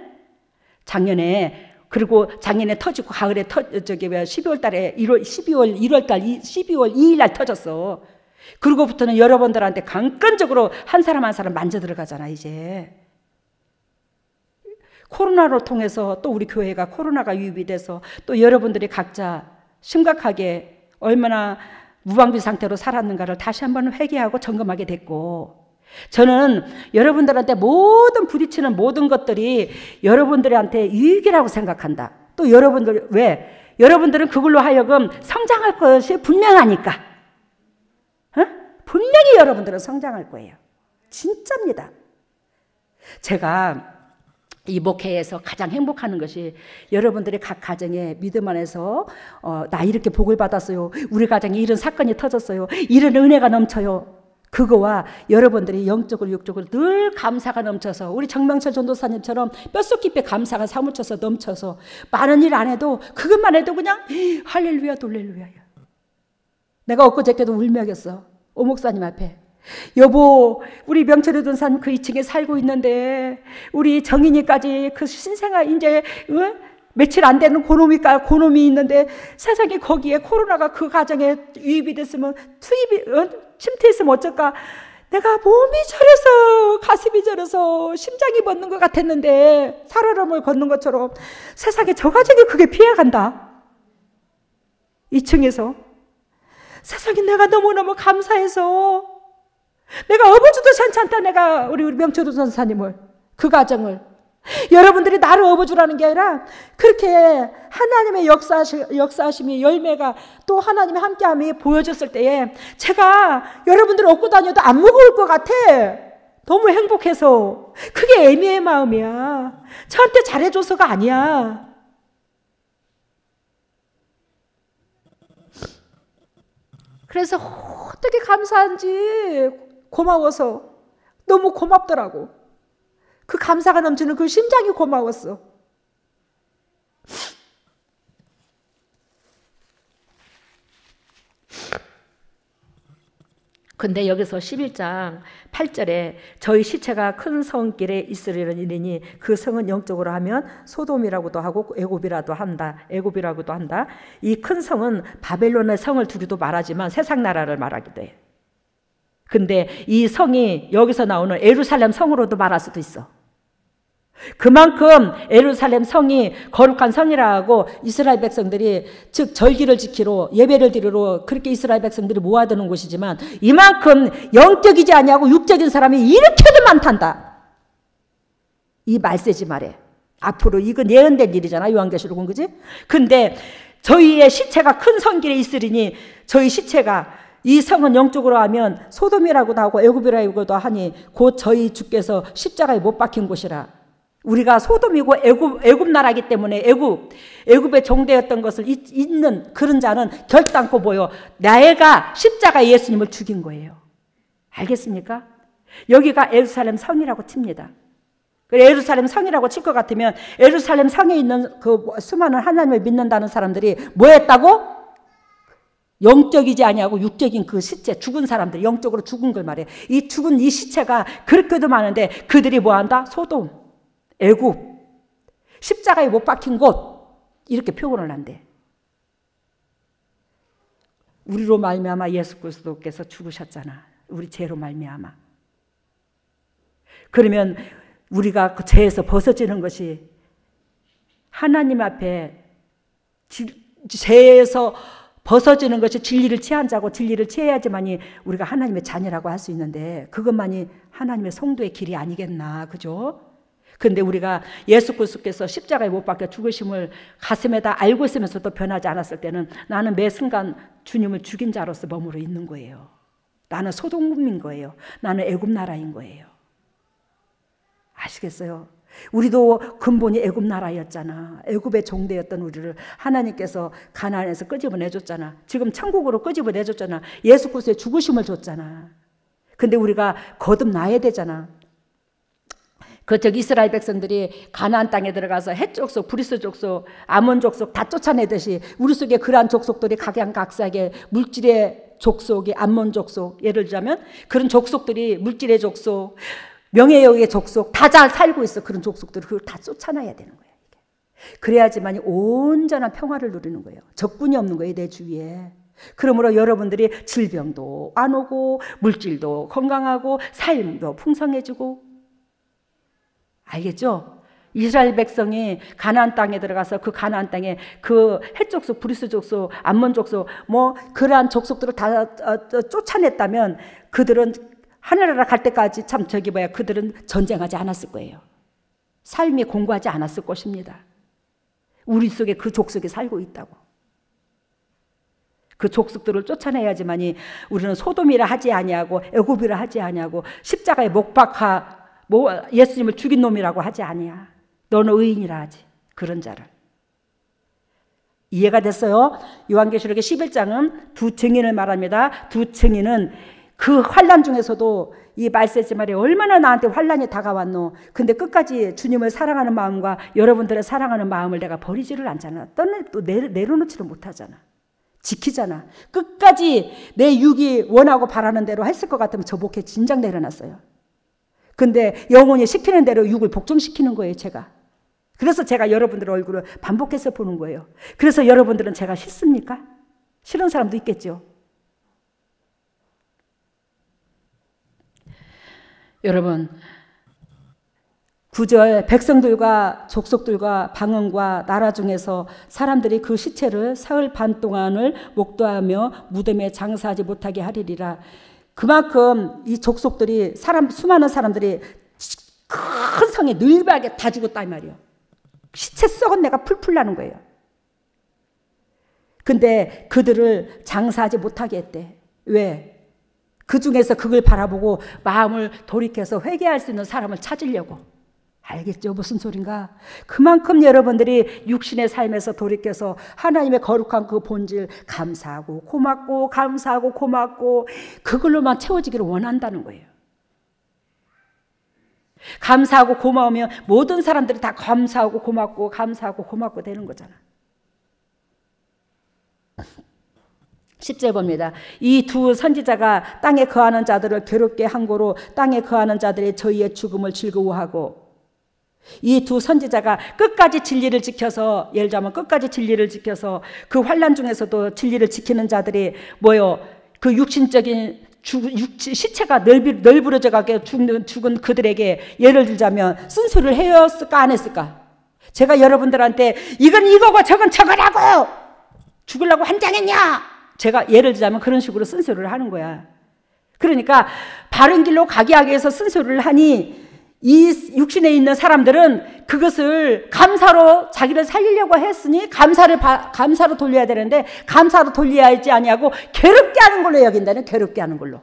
작년에, 그리고 작년에 터지고 가을에 12월 달에 12월 2일 날 터졌어. 그러고부터는 여러분들한테 강권적으로 한 사람 한 사람 만져 들어가잖아. 이제 코로나로 통해서 또 우리 교회가 코로나가 유입이 돼서 또 여러분들이 각자 심각하게 얼마나 무방비 상태로 살았는가를 다시 한번 회개하고 점검하게 됐고, 저는 여러분들한테 모든 부딪히는 모든 것들이 여러분들한테 유익이라고 생각한다. 또 여러분들, 왜? 여러분들은 그걸로 하여금 성장할 것이 분명하니까. 분명히 여러분들은 성장할 거예요. 진짜입니다. 제가 이 목회에서 가장 행복하는 것이 여러분들이 각 가정에 믿음 안에서 나 이렇게 복을 받았어요. 우리 가정에 이런 사건이 터졌어요. 이런 은혜가 넘쳐요. 그거와 여러분들이 영적으로 육적으로 늘 감사가 넘쳐서 우리 정명철 전도사님처럼 뼛속 깊이 감사가 사무쳐서 넘쳐서 많은 일 안 해도 그것만 해도 그냥 할렐루야 돌렐루야야. 내가 엊그저께도 울먹였어. 오 목사님 앞에. 여보, 우리 명철이 전사님 그 2층에 살고 있는데 우리 정인이까지 그 신생아 이제 며칠 안 되는 고놈이 있는데 세상에 거기에 코로나가 그 가정에 유입이 됐으면 침투했으면 어쩔까. 내가 몸이 저려서 가슴이 저려서 심장이 멎는 것 같았는데 살얼음을 걷는 것처럼 세상에 저 가정이 그게 피해간다. 2층에서 세상에 내가 너무너무 감사해서 내가 업어줘도 괜찮다. 내가 우리 명철도 전사님을 그 가정을 여러분들이 나를 업어주라는 게 아니라 그렇게 하나님의 역사하심이 열매가 또 하나님의 함께함이 보여졌을 때에 제가 여러분들 업고 다녀도 안 무거울 것 같아. 너무 행복해서. 그게 애미의 마음이야. 저한테 잘해줘서가 아니야. 그래서 어떻게 감사한지 고마워서 너무 고맙더라고. 그 감사가 넘치는 그 심장이 고마웠어. 근데 여기서 11장 8절에 저희 시체가 큰 성길에 있으리니 그 성은 영적으로 하면 소돔이라고도 하고 애굽이라고도 한다. 이 큰 성은 바벨론의 성을 두기도 말하지만 세상 나라를 말하기도 해. 근데 이 성이 여기서 나오는 예루살렘 성으로도 말할 수도 있어. 그만큼 예루살렘 성이 거룩한 성이라 하고 이스라엘 백성들이 즉 절기를 지키러 예배를 드리러 그렇게 이스라엘 백성들이 모아드는 곳이지만 이만큼 영적이지 아니하고 육적인 사람이 이렇게도 많단다. 이 말세지 말에 앞으로 이건 예언된 일이잖아. 요한계시록은 그지? 근데 저희의 시체가 큰 성길에 있으리니 저희 시체가 이 성은 영적으로 하면 소돔이라고도 하고 애굽이라고도 하니 곧 저희 주께서 십자가에 못 박힌 곳이라. 우리가 소돔이고 애굽 나라이기 때문에 애굽의 종되었던 것을 잊는 그런 자는 결단코 보여 내가 십자가에 예수님을 죽인 거예요. 알겠습니까? 여기가 예루살렘 성이라고 칩니다. 예루살렘 성이라고 칠 것 같으면 예루살렘 성에 있는 그 수많은 하나님을 믿는다는 사람들이 뭐 했다고? 영적이지 아니하고 육적인 그 시체, 죽은 사람들, 영적으로 죽은 걸 말해. 이 죽은 이 시체가 그렇게도 많은데 그들이 뭐 한다? 소돔, 애굽, 십자가에 못 박힌 곳 이렇게 표현을 한대. 우리로 말미암아 예수 그리스도께서 죽으셨잖아. 우리 죄로 말미암아. 그러면 우리가 그 죄에서 벗어지는 것이 하나님 앞에 죄에서 벗어지는 것이 진리를 취한 자고 진리를 취해야지만이 우리가 하나님의 자녀라고 할 수 있는데 그것만이 하나님의 성도의 길이 아니겠나. 그죠? 근데 우리가 예수 그리스도께서 십자가에 못 박혀 죽으심을 가슴에다 알고 있으면서도 변하지 않았을 때는 나는 매 순간 주님을 죽인 자로서 머무르 있는 거예요. 나는 소돔인 거예요. 나는 애굽 나라인 거예요. 아시겠어요? 우리도 근본이 애굽 나라였잖아. 애굽의 종되었던 우리를 하나님께서 가나안에서 끄집어내줬잖아. 지금 천국으로 끄집어내줬잖아. 예수 그리스도의 죽으심을 줬잖아. 근데 우리가 거듭나야 되잖아. 그쪽 이스라엘 백성들이 가나안 땅에 들어가서 헷 족속, 브리스 족속, 아몬 족속 다 쫓아내듯이 우리 속에 그러한 족속들이 각양각색의 물질의 족속이 아몬 족속, 예를 들자면 그런 족속들이 물질의 족속, 명예욕의 족속 다 잘 살고 있어. 그런 족속들을 그걸 다 쫓아내야 되는 거예요. 그래야지만 온전한 평화를 누리는 거예요. 적군이 없는 거예요, 내 주위에. 그러므로 여러분들이 질병도 안 오고 물질도 건강하고 삶도 풍성해지고. 알겠죠? 이스라엘 백성이 가나안 땅에 들어가서 그 가나안 땅에 그 헷 족속, 브리스 족속, 암몬 족속 뭐 그러한 족속들을 다 쫓아냈다면 그들은 하늘나라 갈 때까지 참 그들은 전쟁하지 않았을 거예요. 삶이 공고하지 않았을 것입니다. 우리 속에 그 족속이 살고 있다고. 그 족속들을 쫓아내야지만이 우리는 소돔이라 하지 아니하고 애굽이라 하지 아니하고 십자가에 못 박아 예수님을 죽인 놈이라고 하지 아니야. 너는 의인이라 하지. 그런 자를. 이해가 됐어요? 요한계시록의 11장은 두 증인을 말합니다. 두 증인은 그 환난 중에서도 이 말세지 말에 얼마나 나한테 환난이 다가왔노. 근데 끝까지 주님을 사랑하는 마음과 여러분들의 사랑하는 마음을 내가 버리지를 않잖아. 또 내려놓지를 못하잖아. 지키잖아. 끝까지 내 육이 원하고 바라는 대로 했을 것 같으면 저 목에 진작 내려놨어요. 근데 영혼이 시키는 대로 육을 복종시키는 거예요, 제가. 그래서 제가 여러분들의 얼굴을 반복해서 보는 거예요. 그래서 여러분들은 제가 싫습니까? 싫은 사람도 있겠죠. 여러분, 9절 백성들과 족속들과 방언과 나라 중에서 사람들이 그 시체를 사흘 반 동안을 목도하며 무덤에 장사하지 못하게 하리리라. 그만큼 이 족속들이 수많은 사람들이 큰 성에 늘바하게 다 죽었다 이 말이에요. 시체 썩은 내가 풀풀 나는 거예요. 근데 그들을 장사하지 못하게 했대. 왜? 그 중에서 그걸 바라보고 마음을 돌이켜서 회개할 수 있는 사람을 찾으려고. 알겠죠? 무슨 소린가? 그만큼 여러분들이 육신의 삶에서 돌이켜서 하나님의 거룩한 그 본질 감사하고 고맙고 감사하고 고맙고 그걸로만 채워지기를 원한다는 거예요. 감사하고 고마우면 모든 사람들이 다 감사하고 고맙고 감사하고 고맙고 되는 거잖아. 10절 봅니다. 이 두 선지자가 땅에 거하는 자들을 괴롭게 한 고로 땅에 거하는 자들이 저희의 죽음을 즐거워하고, 이 두 선지자가 끝까지 진리를 지켜서, 예를 들자면 끝까지 진리를 지켜서 그 환난 중에서도 진리를 지키는 자들이 뭐요? 그 육신적인 시체가 널브러져 가게 죽은 그들에게 예를 들자면 쓴소리를 했을까 안 했을까? 제가 여러분들한테 이건 이거고 저건 저거라고 죽으려고 환장했냐? 제가 예를 들자면 그런 식으로 쓴소리를 하는 거야. 그러니까 바른 길로 가게 하기 위해서 쓴소리를 하니 이 육신에 있는 사람들은 그것을 감사로 자기를 살리려고 했으니 감사로 돌려야 되는데 감사로 돌려야 하지 아니하고 괴롭게 하는 걸로 여긴다는, 괴롭게 하는 걸로.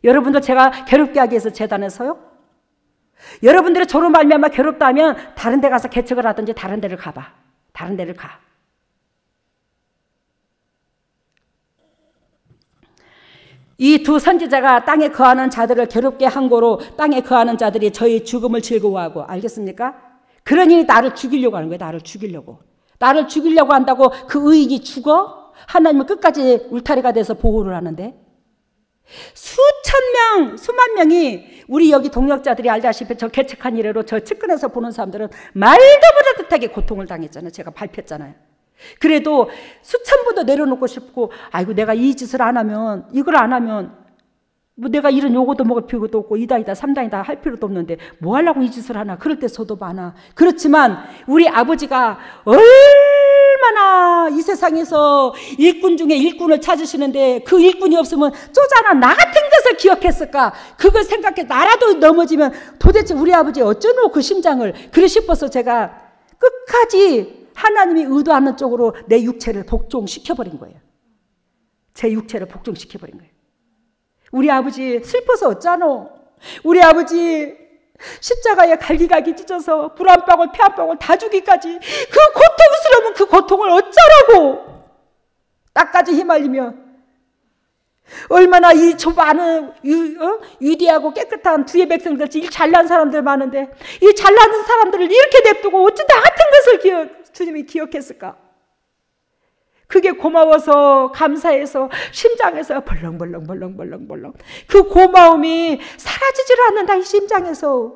여러분들 제가 괴롭게 하기 위해서 재단에서요? 여러분들의 저로 말미암아 괴롭다 하면 다른 데 가서 개척을 하든지 다른 데를 가봐. 다른 데를 가. 이 두 선지자가 땅에 거하는 자들을 괴롭게 한 거로 땅에 거하는 자들이 저희 죽음을 즐거워하고, 알겠습니까? 그러니 나를 죽이려고 하는 거예요. 나를 죽이려고. 나를 죽이려고 한다고 그 의인이 죽어? 하나님은 끝까지 울타리가 돼서 보호를 하는데 수만 명이 우리 여기 동역자들이 알다시피 저 개척한 이래로 저 측근에서 보는 사람들은 말도 못하듯하게 고통을 당했잖아요. 제가 발표했잖아요. 그래도 수천보다 내려놓고 싶고, 아이고 내가 이 짓을 안 하면, 이걸 안 하면 뭐 내가 이런 요거도 먹을 필요도 없고 이다이다 삼다이다 할 필요도 없는데 뭐 하려고 이 짓을 하나. 그럴 때 저도 많아. 그렇지만 우리 아버지가 얼마나 이 세상에서 일꾼 중에 일꾼을 찾으시는데 그 일꾼이 없으면 쪼잔한 나 같은 것을 기억했을까. 그걸 생각해. 나라도 넘어지면 도대체 우리 아버지 어쩌노 그 심장을. 그래 싶어서 제가 끝까지 하나님이 의도하는 쪽으로 내 육체를 복종시켜버린 거예요. 제 육체를 복종시켜버린 거예요. 우리 아버지 슬퍼서 어쩌노. 우리 아버지 십자가에 갈기갈기 찢어서 불 한 방울 피 한 방울 다 주기까지 그 고통스러운 그 고통을 어쩌라고. 땅까지 휘말리며 얼마나 이 많은 위대하고 깨끗한 주의 백성들, 일 잘난 사람들 많은데 이 잘난 사람들을 이렇게 냅두고 어찌 나 같은 것을 주님이 기억했을까. 그게 고마워서 감사해서 심장에서 벌렁벌렁 그 고마움이 사라지질 않는다 이 심장에서.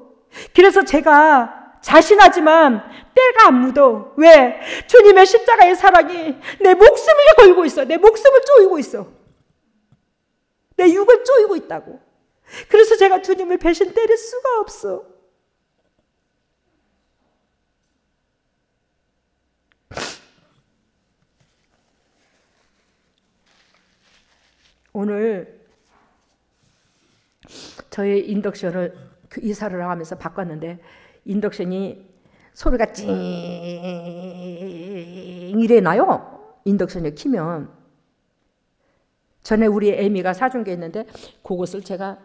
그래서 제가 자신하지만 때가 안 묻어. 왜? 주님의 십자가의 사랑이 내 목숨을 걸고 있어. 내 목숨을 쪼이고 있어. 내 육을 쪼이고 있다고. 그래서 제가 주님을 배신 때릴 수가 없어. 오늘 저의 인덕션을 이사를 하면서 바꿨는데 인덕션이 소리가 찡 이래 나요. 인덕션을 키면. 전에 우리 애미가 사준 게 있는데 그것을 제가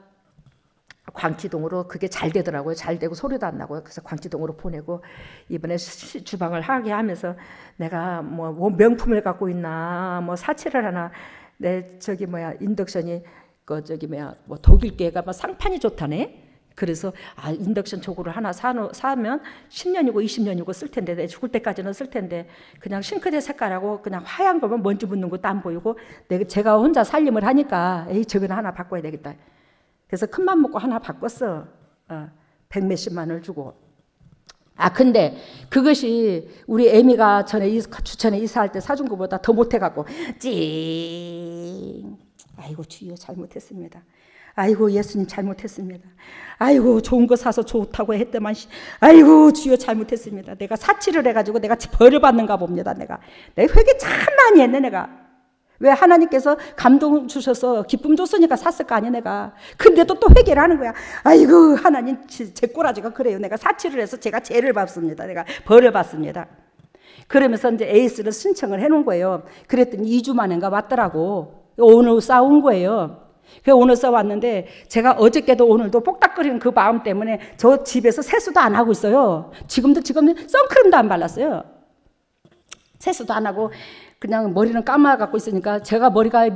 광치동으로, 그게 잘 되더라고요. 잘 되고 소리도 안 나고요. 그래서 광치동으로 보내고 이번에 주방을 하게 하면서 내가 뭐 명품을 갖고 있나 뭐 사치를 하나. 내 인덕션이 뭐 독일계가 뭐 상판이 좋다네. 그래서 인덕션 저거를 하나 사면 10년이고 20년이고 쓸 텐데 내 죽을 때까지는 쓸 텐데 그냥 싱크대 색깔하고 그냥 하얀 거면 먼지 묻는 것도 안 보이고 제가 혼자 살림을 하니까 저거는 하나 바꿔야 되겠다. 그래서 큰맘 먹고 하나 바꿨어. 100몇십만 원을 주고. 근데 그것이 우리 애미가 주천에 이사할 때 사준 것보다 더 못해갖고 아이고 주여 잘못했습니다. 아이고 예수님 잘못했습니다. 아이고 좋은 거 사서 좋다고 했더만 아이고 주여 잘못했습니다. 내가 사치를 해가지고 내가 벌을 받는가 봅니다. 내가 회개 참 많이 했네. 내가 왜 하나님께서 감동 주셔서 기쁨 줬으니까 샀을 거 아니야 내가. 근데도 또 회개를 하는 거야. 아이고 하나님 제 꼬라지가 그래요. 내가 사치를 해서 제가 죄를 받습니다. 내가 벌을 받습니다. 그러면서 이제 에이스를 신청을 해놓은 거예요. 그랬더니 2주 만인가 왔더라고. 오늘 싸운 거예요. 그래서 오늘 싸웠는데 제가 어저께도 오늘도 뽁닥거리는 그 마음 때문에 저 집에서 세수도 안 하고 있어요. 지금 선크림도 안 발랐어요. 세수도 안 하고 그냥 머리는 감아 갖고 있으니까 제가 머리가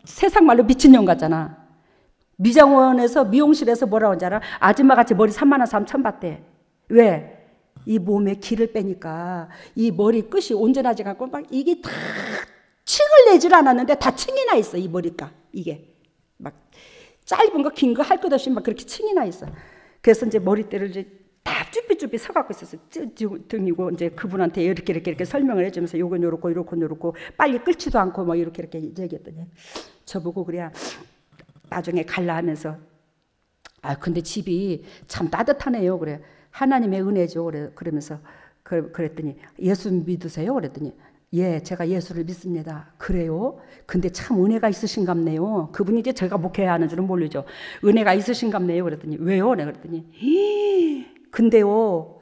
세상 말로 미친년 같잖아. 미장원에서 미용실에서 뭐라고 하는지 알아? 아줌마같이 머리 3만 원 3천 받대. 왜? 이 몸에 기를 빼니까 이 머리 끝이 온전하지 않고 막 이게 다 층을 내질 않았는데 다 층이 나 있어. 이 머리가 이게 막 짧은 거 긴 거 할 것 없이 막 그렇게 층이 나 있어. 그래서 이제 머리띠를 이제 다 쭈삐쭈삐 서갖고 있었어. 등이고 이제 그분한테 이렇게 설명을 해주면서 요건 요렇고 빨리 끓지도 않고 뭐 이렇게 얘기했더니 저보고 그래야 나중에 갈라 하면서 아 근데 집이 참 따뜻하네요. 그래 하나님의 은혜죠. 그러면서 그랬더니 예수 믿으세요? 그랬더니 예, 제가 예수를 믿습니다. 그래요? 근데 참 은혜가 있으신갑네요. 그분이 이제 제가 목회해야 하는 줄은 모르죠. 은혜가 있으신갑네요. 그랬더니 왜요? 내가 그랬더니 근데요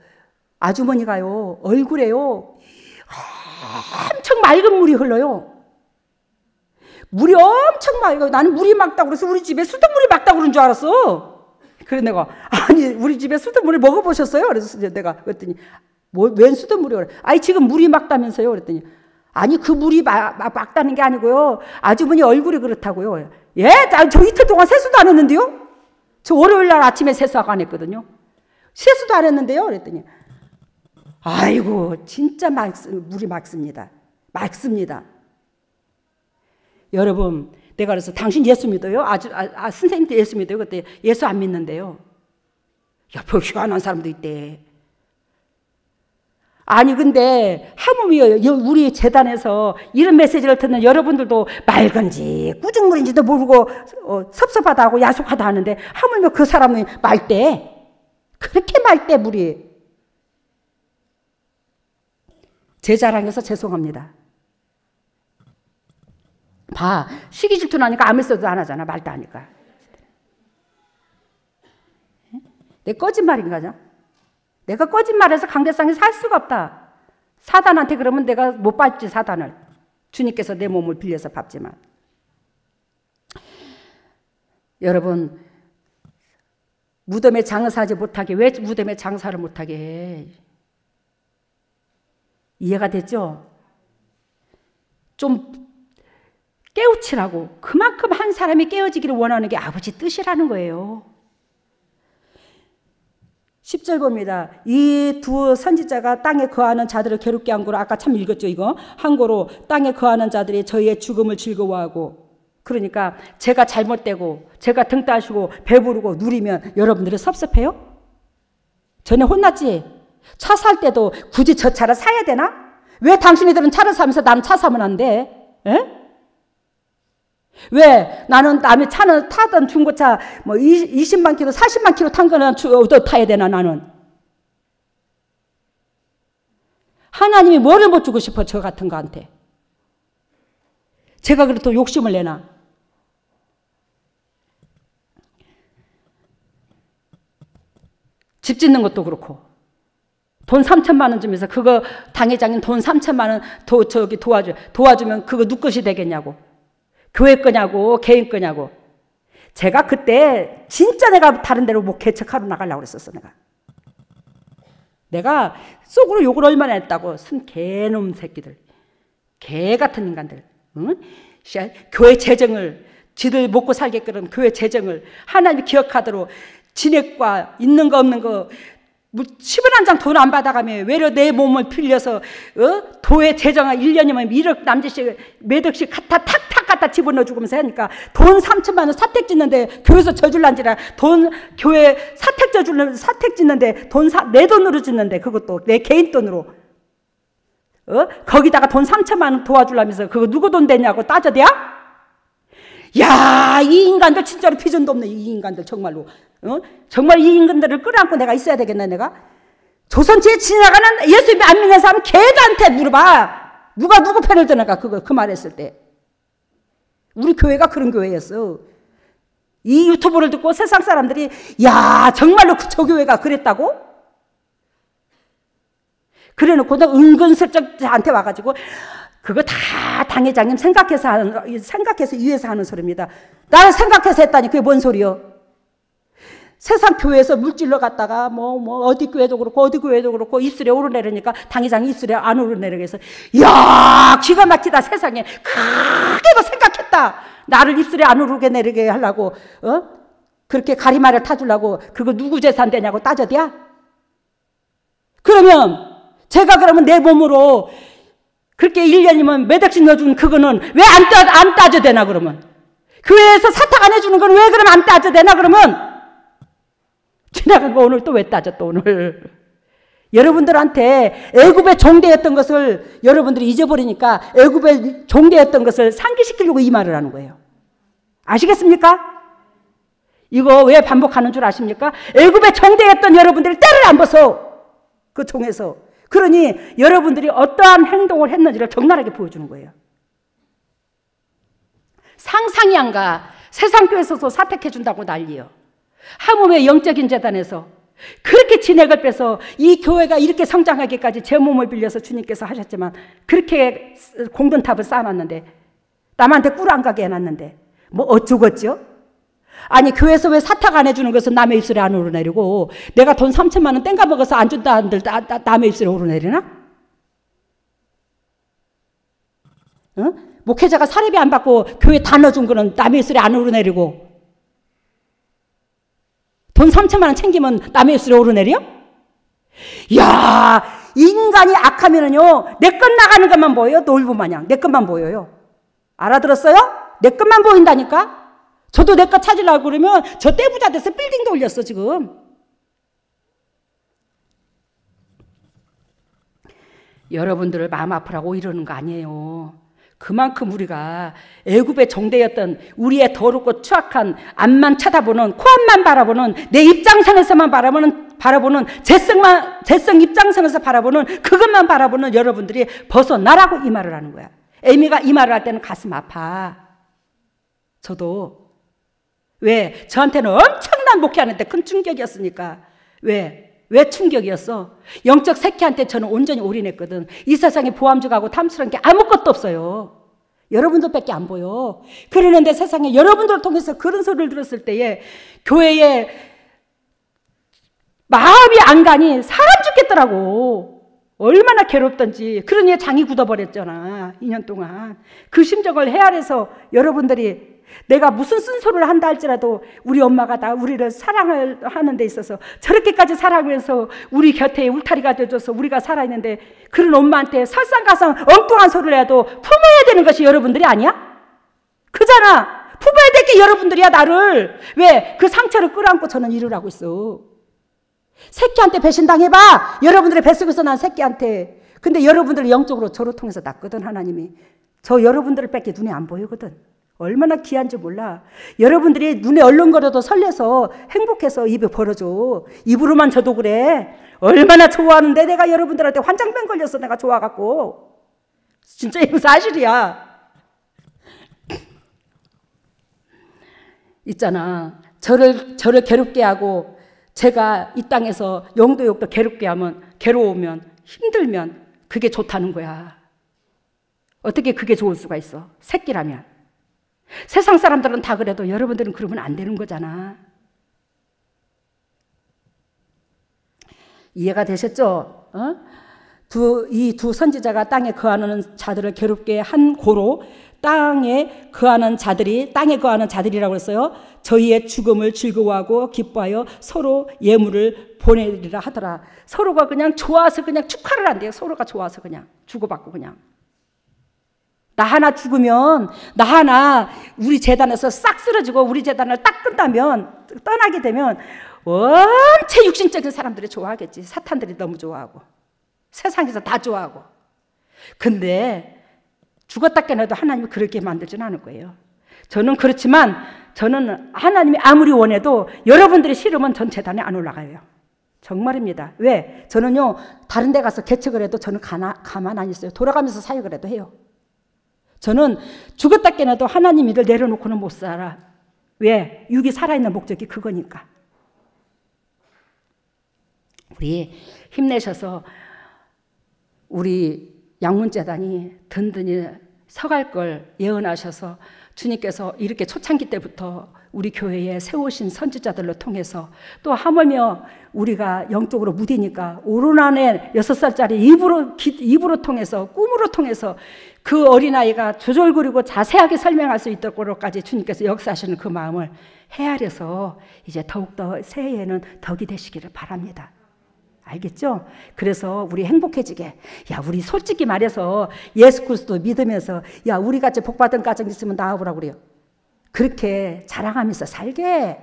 아주머니가요 얼굴에요 엄청 맑은 물이 흘러요. 물이 엄청 맑아요. 나는 물이 맑다고 그래서 우리 집에 수돗물이 맑다고 그런 줄 알았어. 그래서 내가 아니 우리 집에 수돗물을 먹어보셨어요? 그래서 내가 그랬더니 웬 수돗물이요? 그래. 아니 지금 물이 맑다면서요? 그랬더니 아니 그 물이 맑다는 게 아니고요. 아주머니 얼굴이 그렇다고요. 예? 저 이틀 동안 세수도 안 했는데요? 저 월요일 날 아침에 세수하고 안 했거든요. 세수도 안 했는데요? 그랬더니 아이고 진짜 물이 맑습니다. 맑습니다. 여러분 내가 그래서 당신 예수 믿어요? 선생님도 예수 믿어요? 그때 예수 안 믿는데요. 옆에 희한한 사람도 있대. 아니 근데 하물며 우리 재단에서 이런 메시지를 듣는 여러분들도 맑은지 꾸중물인지도 모르고 섭섭하다 하고 야속하다 하는데 하물며 그 사람은 맑대. 그렇게 맑대 물이. 제 자랑해서 죄송합니다. 봐 시기 질투나니까 아무 소리도 안 하잖아. 맑다 하니까. 내 거짓말인가죠? 내가 거짓말해서 강대상에 살 수가 없다. 사단한테 그러면 내가 못 밟지 사단을. 주님께서 내 몸을 빌려서 밟지만. 여러분 무덤에 장사하지 못하게 왜 무덤에 장사를 못하게 해? 이해가 됐죠? 좀 깨우치라고. 그만큼 한 사람이 깨어지기를 원하는 게 아버지 뜻이라는 거예요. 10절 봅니다. 이 두 선지자가 땅에 거하는 자들을 괴롭게 한 거로 아까 참 읽었죠 이거. 한 거로 땅에 거하는 자들이 저희의 죽음을 즐거워하고 그러니까 제가 잘못되고 제가 등 따시고 배부르고 누리면 여러분들이 섭섭해요? 전에 혼났지? 차 살 때도 굳이 저 차를 사야 되나? 왜 당신이들은 차를 사면서 나는 차 사면 안 돼? 에? 왜 나는 남의 차는 타던 중고차 뭐 20만 킬로 40만 킬로 탄 거는 더 타야 되나 나는? 하나님이 뭐를 못 주고 싶어 저 같은 거한테? 제가 그렇게 욕심을 내나? 집 짓는 것도 그렇고 돈 3천만 원 주면서 그거 당회장님 돈 3천만 원 도와주면 그거 누구 것이 되겠냐고. 교회 거냐고 개인 거냐고. 제가 그때 진짜 내가 다른 데로 뭐 개척하러 나가려고 그랬었어. 내가 속으로 욕을 얼마나 했다고. 순 개놈 새끼들. 개 같은 인간들. 응? 교회 재정을 지들 먹고 살게끔 교회 재정을 하나님이 기억하도록 진액과 있는 거 없는 거 10원 한 장 돈 안 받아가며 외려 내 몸을 빌려서 도회 재정을 1년이면 1억 남짓씩 몇 억씩 탁탁 갖다 집어넣어 주면서 하니까 돈 3천만 원 사택 짓는데 교회에서 져줄란지라 돈 교회 사택 짓는데 내 돈으로 짓는데 그것도 내 개인 돈으로 거기다가 돈 3천만 원 도와주려면서 그거 누구 돈 되냐고 따져대야? 야, 이 인간들 진짜로 비전도 없네. 이 인간들 정말로. 정말 이 인간들을 끌어안고 내가 있어야 되겠나 내가? 조선지에 지나가는 예수 안 믿는 사람 걔들한테 물어봐. 누가 누구 편을 드는가 그 말했을 때. 우리 교회가 그런 교회였어. 이 유튜브를 듣고 세상 사람들이 야 정말로 저 교회가 그랬다고? 그래놓고 너 은근슬쩍 저한테 와가지고 그거 다 당회장님 생각해서 위해서 하는 소리입니다. 나를 생각해서 했다니 그게 뭔 소리요? 세상 교회에서 물질러 갔다가 뭐 어디 교회도 그렇고 어디 교회도 그렇고 입술에 오르내리니까 당회장이 입술에 안 오르내리게 해서 이야 기가 막히다 세상에 크게도 생각했다. 나를 입술에 안 오르게 내리게 하려고 그렇게 가리마를 타주려고 그거 누구 재산 되냐고 따져대야? 그러면 제가 그러면 내 몸으로 그렇게 1년이면 몇 억씩 넣어준 그거는 왜 안 따져대나 그러면? 교회에서 사탁 안 해주는 건 왜 그러면 안 따져대나 그러면? 지나간 거 오늘 또 왜 따져 또 오늘? 여러분들한테 애굽의 종되었던 것을 여러분들이 잊어버리니까 애굽의 종되었던 것을 상기시키려고 이 말을 하는 거예요. 아시겠습니까? 이거 왜 반복하는 줄 아십니까? 애굽에 정대했던 여러분들이 때를 안 벗어. 그 종에서. 그러니 여러분들이 어떠한 행동을 했는지를 적나라하게 보여주는 거예요. 상상이 안 가. 세상교회에서도 사택해 준다고 난리요. 하모의 영적인 재단에서 그렇게 진액을 빼서 이 교회가 이렇게 성장하기까지 제 몸을 빌려서 주님께서 하셨지만 그렇게 공든탑을 쌓아놨는데 남한테 꿀 안 가게 해놨는데 뭐 어쩌겠죠? 아니 교회에서 왜 사탁 안 해주는 것은 남의 입술에 안 오르내리고 내가 돈 3천만 원 땡가 먹어서 안 준다 한들 남의 입술에 오르내리나? 응? 목회자가 사례비 안 받고 교회 다 넣어준 거는 남의 입술에 안 오르내리고 돈 3천만 원 챙기면 남의 입술에 오르내려? 야, 인간이 악하면은요 내 것 나가는 것만 보여요. 놀부 마냥 내 것만 보여요. 알아들었어요? 내 것만 보인다니까? 저도 내 것 찾으려고 그러면 저 떼부자 돼서 빌딩도 올렸어 지금. 여러분들을 마음 아프라고 이러는 거 아니에요. 그만큼 우리가 애굽의 정대였던 우리의 더럽고 추악한 앞만 쳐다보는 코앞만 바라보는 내 입장선에서만 바라보는 재성 입장선에서 바라보는 그것만 바라보는 여러분들이 벗어나라고 이 말을 하는 거야. 에미가 이 말을 할 때는 가슴 아파. 저도. 왜? 저한테는 엄청난 목회하는데 큰 충격이었으니까. 왜 충격이었어? 영적 새끼한테 저는 온전히 올인했거든. 이 세상에 보암죽하고 탐스러운 게 아무것도 없어요. 여러분들밖에 안 보여. 그러는데 세상에 여러분들을 통해서 그런 소리를 들었을 때에 교회에 마음이 안 가니 사람 죽겠더라고. 얼마나 괴롭던지. 그러니 장이 굳어버렸잖아. 2년 동안. 그 심정을 헤아려서 여러분들이 내가 무슨 쓴소리를 한다 할지라도 우리 엄마가 다 우리를 사랑을 하는 데 있어서 저렇게까지 사랑하면서 우리 곁에 울타리가 되어줘서 우리가 살아있는데 그런 엄마한테 설상가상 엉뚱한 소리를 해도 품어야 되는 것이 여러분들이 아니야? 그잖아. 품어야 될 게 여러분들이야 나를. 왜? 그 상처를 끌어안고 저는 일을 하고 있어. 새끼한테 배신당해봐. 여러분들의 뱃속에서 난 새끼한테. 근데 여러분들 영적으로 저를 통해서 낳거든 하나님이. 저 여러분들을 뺏기 눈에 안 보이거든. 얼마나 귀한지 몰라. 여러분들이 눈에 얼렁거려도 설레서 행복해서 입에 벌어줘. 입으로만 저도 그래. 얼마나 좋아하는데 내가 여러분들한테 환장병 걸렸어. 내가 좋아갖고. 진짜 이거 사실이야. 있잖아. 저를 괴롭게 하고 제가 이 땅에서 영도 괴로우면 힘들면 그게 좋다는 거야. 어떻게 그게 좋을 수가 있어? 새끼라면. 세상 사람들은 다 그래도 여러분들은 그러면 안 되는 거잖아. 이해가 되셨죠? 이 두 선지자가 땅에 거하는 자들을 괴롭게 한 고로 땅에 거하는 자들이라고 했어요. 저희의 죽음을 즐거워하고 기뻐하여 서로 예물을 보내리라 하더라. 서로가 그냥 좋아서 그냥 축하를 한대요. 서로가 좋아서 그냥 주고받고 그냥. 나 하나 죽으면 나 하나 우리 재단에서 싹 쓰러지고 우리 재단을 딱 끝나면 떠나게 되면 원체 육신적인 사람들이 좋아하겠지. 사탄들이 너무 좋아하고 세상에서 다 좋아하고. 근데 죽었다 깨어나도 하나님이 그렇게 만들지는 않을 거예요. 저는 그렇지만 저는 하나님이 아무리 원해도 여러분들이 싫으면 전 재단에 안 올라가요. 정말입니다. 왜? 저는요 다른 데 가서 개척을 해도 저는 가만 안 있어요. 돌아가면서 사역을 해도 해요. 저는 죽었다 깨어나도 하나님 일을 내려놓고는 못 살아. 왜? 육이 살아있는 목적이 그거니까. 우리 힘내셔서 우리 양문재단이 든든히 서갈 걸 예언하셔서 주님께서 이렇게 초창기 때부터 우리 교회에 세우신 선지자들로 통해서 또 하물며 우리가 영적으로 무디니까 오르난의 6살짜리 입으로 통해서 꿈으로 통해서 그 어린아이가 조절거리고 자세하게 설명할 수 있도록까지 주님께서 역사하시는 그 마음을 헤아려서 이제 더욱더 새해에는 덕이 되시기를 바랍니다. 알겠죠? 그래서 우리 행복해지게, 야 우리 솔직히 말해서 예수 그리스도 믿으면서 야 우리같이 복받은 가정 있으면 나와보라고 그래요. 그렇게 자랑하면서 살게.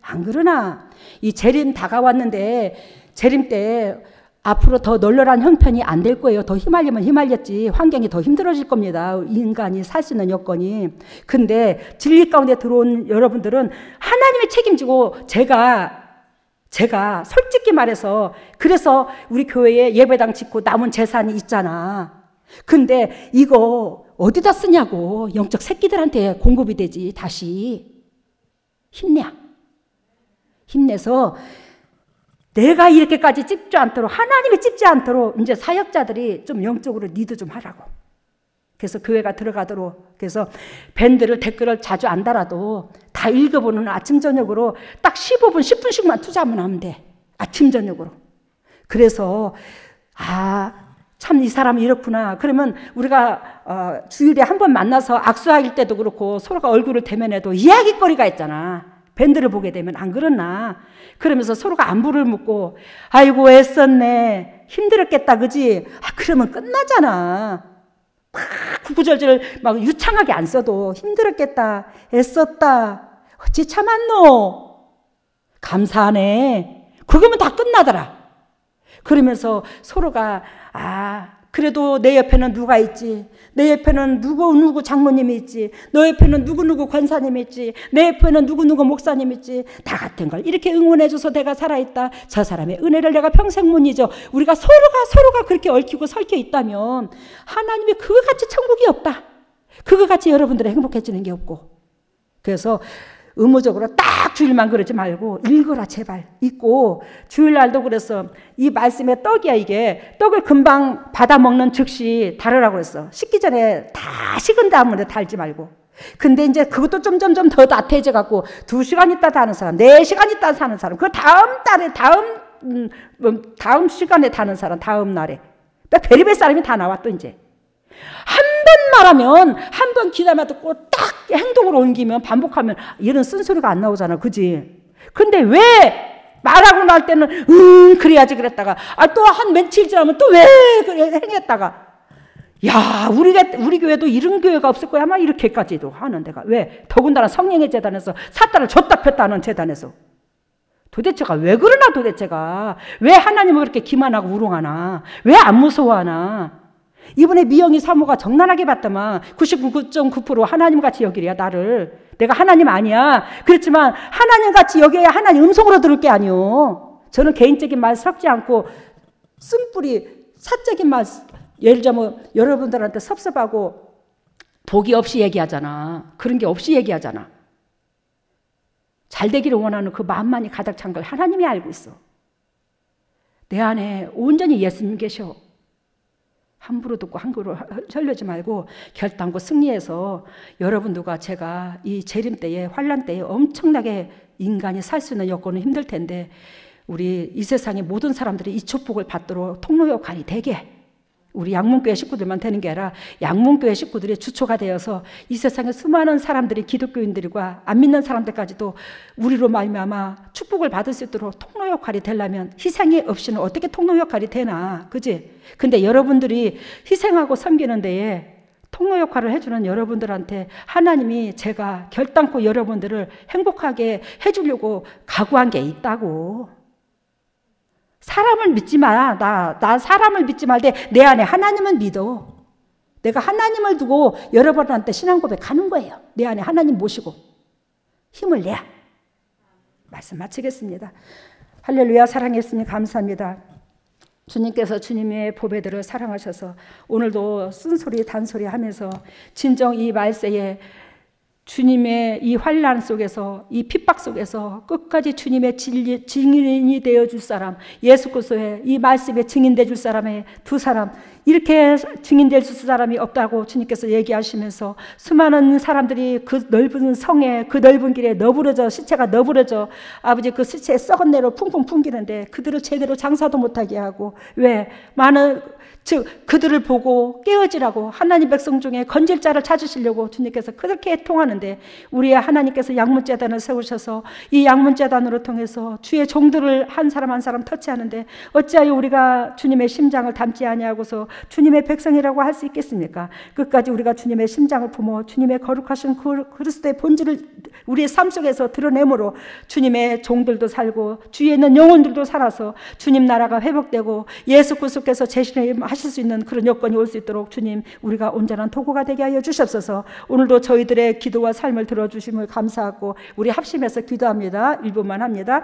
안 그러나? 이 재림 다가왔는데 재림 때 앞으로 더 널널한 형편이 안 될 거예요. 더 휘말리면 휘말렸지 환경이 더 힘들어질 겁니다. 인간이 살 수 있는 여건이. 근데 진리 가운데 들어온 여러분들은 하나님이 책임지고 제가 솔직히 말해서 그래서 우리 교회에 예배당 짓고 남은 재산이 있잖아. 근데 이거 어디다 쓰냐고. 영적 새끼들한테 공급이 되지. 다시 힘내서 내가 이렇게까지 찝지 않도록, 하나님이 찝지 않도록 이제 사역자들이 좀 영적으로 리드 좀 하라고. 그래서 교회가 들어가도록. 그래서 밴드를 댓글을 자주 안 달아도 다 읽어보는 아침 저녁으로 딱 15분 10분씩만 투자하면 하면 돼. 아침 저녁으로. 그래서 참 이 사람이 이렇구나. 그러면 우리가 주일에 한 번 만나서 악수할 때도 그렇고 서로가 얼굴을 대면해도 이야기거리가 있잖아. 밴드를 보게 되면 안 그렇나? 그러면서 서로가 안부를 묻고 아이고 애썼네. 힘들었겠다. 그지? 그러면 끝나잖아. 막 구구절절 막 유창하게 안 써도 힘들었겠다. 애썼다. 어찌 참았노? 감사하네. 그거면 다 끝나더라. 그러면서 서로가 그래도 내 옆에는 누가 있지. 내 옆에는 누구 장로님이 있지. 너 옆에는 누구 권사님이 있지. 내 옆에는 누구 목사님이 있지. 다 같은 걸 이렇게 응원해줘서 내가 살아있다. 저 사람의 은혜를 내가 평생 못 잊어. 우리가 서로가 그렇게 얽히고 설켜 있다면 하나님이 그거같이 천국이 없다. 그거같이 여러분들이 행복해지는 게 없고. 그래서 의무적으로 딱 주일만 그러지 말고 읽어라 제발. 읽고 주일날도 그래서 이 말씀의 떡이야 이게. 떡을 금방 받아먹는 즉시 달으라고 그랬어. 식기 전에 다 식은 다음에 달지 말고. 근데 이제 그것도 점점 더 나태해져 갖고 2시간 있다 다는 사람, 4시간 있다 사는 사람, 그 다음 달에 다음 시간에 다는 사람, 다음 날에 별의별 사람이 다 나와. 또 이제 한 번 말하면 한 번 기다려 듣고 딱 행동으로 옮기면 반복하면 이런 쓴소리가 안 나오잖아. 그지? 근데 왜 말하고 날 때는 그래야지 그랬다가 또 한 며칠 지나면 또 왜 그래 행했다가 야 우리 교회도 이런 교회가 없을 거야 아마 이렇게까지도 하는 데가. 왜? 더군다나 성령의 재단에서 사탄을 줬다 폈다 하는 재단에서 도대체가 왜 그러나. 도대체가 왜 하나님을 그렇게 기만하고 우롱하나. 왜 안 무서워하나. 이번에 미영이 사모가 적나라하게 봤더만 99.9% 하나님같이 여기래야 나를. 내가 하나님 아니야. 그렇지만 하나님같이 여겨야 하나님 음성으로 들을 게 아니오. 저는 개인적인 말 섞지 않고 쓴뿌리 사적인 말 예를 들자면 여러분들한테 섭섭하고 복이 없이 얘기하잖아. 그런 게 없이 얘기하잖아. 잘 되기를 원하는 그 마음만이 가득 찬 걸 하나님이 알고 있어. 내 안에 온전히 예수님 계셔. 함부로 듣고 함부로 혈려지 말고 결단코 승리해서 여러분들과 제가 이 재림 때에 환란 때에 엄청나게 인간이 살 수 있는 여건은 힘들 텐데 우리 이 세상의 모든 사람들이 이 축복을 받도록 통로 역할이 되게 우리 양문교회 식구들만 되는 게 아니라 양문교회 식구들이 주초가 되어서 이 세상에 수많은 사람들이 기독교인들과 안 믿는 사람들까지도 우리로 말미암아 축복을 받을 수 있도록 통로 역할이 되려면 희생이 없이는 어떻게 통로 역할이 되나. 그지? 근데 여러분들이 희생하고 섬기는 데에 통로 역할을 해주는 여러분들한테 하나님이 제가 결단코 여러분들을 행복하게 해주려고 각오한 게 있다고. 사람을 믿지 마. 나 사람을 믿지 말되 내 안에 하나님을 믿어. 내가 하나님을 두고 여러분한테 신앙 고백하는 거예요. 내 안에 하나님 모시고 힘을 내야. 말씀 마치겠습니다. 할렐루야. 사랑했으니 감사합니다. 주님께서 주님의 보배들을 사랑하셔서 오늘도 쓴소리 단소리 하면서 진정 이 말세에 주님의 이 환난 속에서 이 핍박 속에서 끝까지 주님의 증인이 되어줄 사람, 예수 그리스도의 이 말씀에 증인되어 줄 사람의 두 사람, 이렇게 증인될 수 사람이 없다고 주님께서 얘기하시면서 수많은 사람들이 그 넓은 성에 그 넓은 길에 너부러져 시체가 너부러져 아버지 그 시체에 썩은 내로 풍풍 풍기는데 그들을 제대로 장사도 못하게 하고 왜 많은 즉 그들을 보고 깨어지라고 하나님 백성 중에 건질 자를 찾으시려고 주님께서 그렇게 통하는데 우리의 하나님께서 양문제단을 세우셔서 이 양문제단으로 통해서 주의 종들을 한 사람 한 사람 터치하는데 어찌하여 우리가 주님의 심장을 담지 아니하고서 주님의 백성이라고 할 수 있겠습니까? 끝까지 우리가 주님의 심장을 품어 주님의 거룩하신 그리스도의 본질을 우리의 삶 속에서 드러내므로 주님의 종들도 살고 주위에 있는 영혼들도 살아서 주님 나라가 회복되고 예수 그리스도께서 재림하실 수 있는 그런 여건이 올 수 있도록 주님, 우리가 온전한 도구가 되게 하여 주시옵소서. 오늘도 저희들의 기도와 삶을 들어주심을 감사하고 우리 합심해서 기도합니다. 1분만 합니다.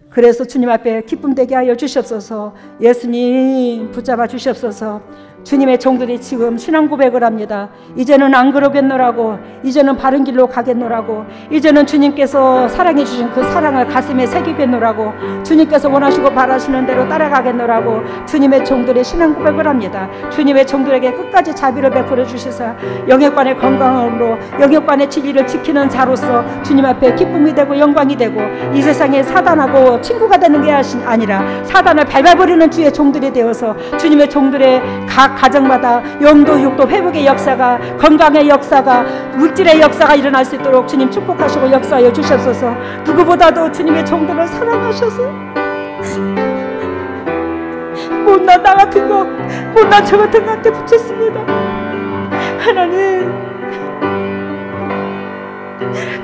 그래서 주님 앞에 기쁨 되게 하여 주시옵소서. 예수님 붙잡아 주시옵소서. 주님의 종들이 지금 신앙 고백을 합니다. 이제는 안 그러겠노라고, 이제는 바른 길로 가겠노라고, 이제는 주님께서 사랑해 주신 그 사랑을 가슴에 새기겠노라고, 주님께서 원하시고 바라시는 대로 따라가겠노라고 주님의 종들이 신앙 고백을 합니다. 주님의 종들에게 끝까지 자비를 베풀어 주시사 영역관의 건강으로 영역관의 진리를 지키는 자로서 주님 앞에 기쁨이 되고 영광이 되고 이 세상에 사단하고 친구가 되는 게 아니라 사단을 밟아버리는 주의 종들이 되어서 주님의 종들의 각 가정마다 영도 육도 회복의 역사가, 건강의 역사가, 물질의 역사가 일어날 수 있도록 주님 축복하시고 역사하여 주시옵소서. 누구보다도 주님의 종들을 사랑하셔서 못난 나 같은 거, 못난 저 같은 거한테 붙였습니다. 하나님,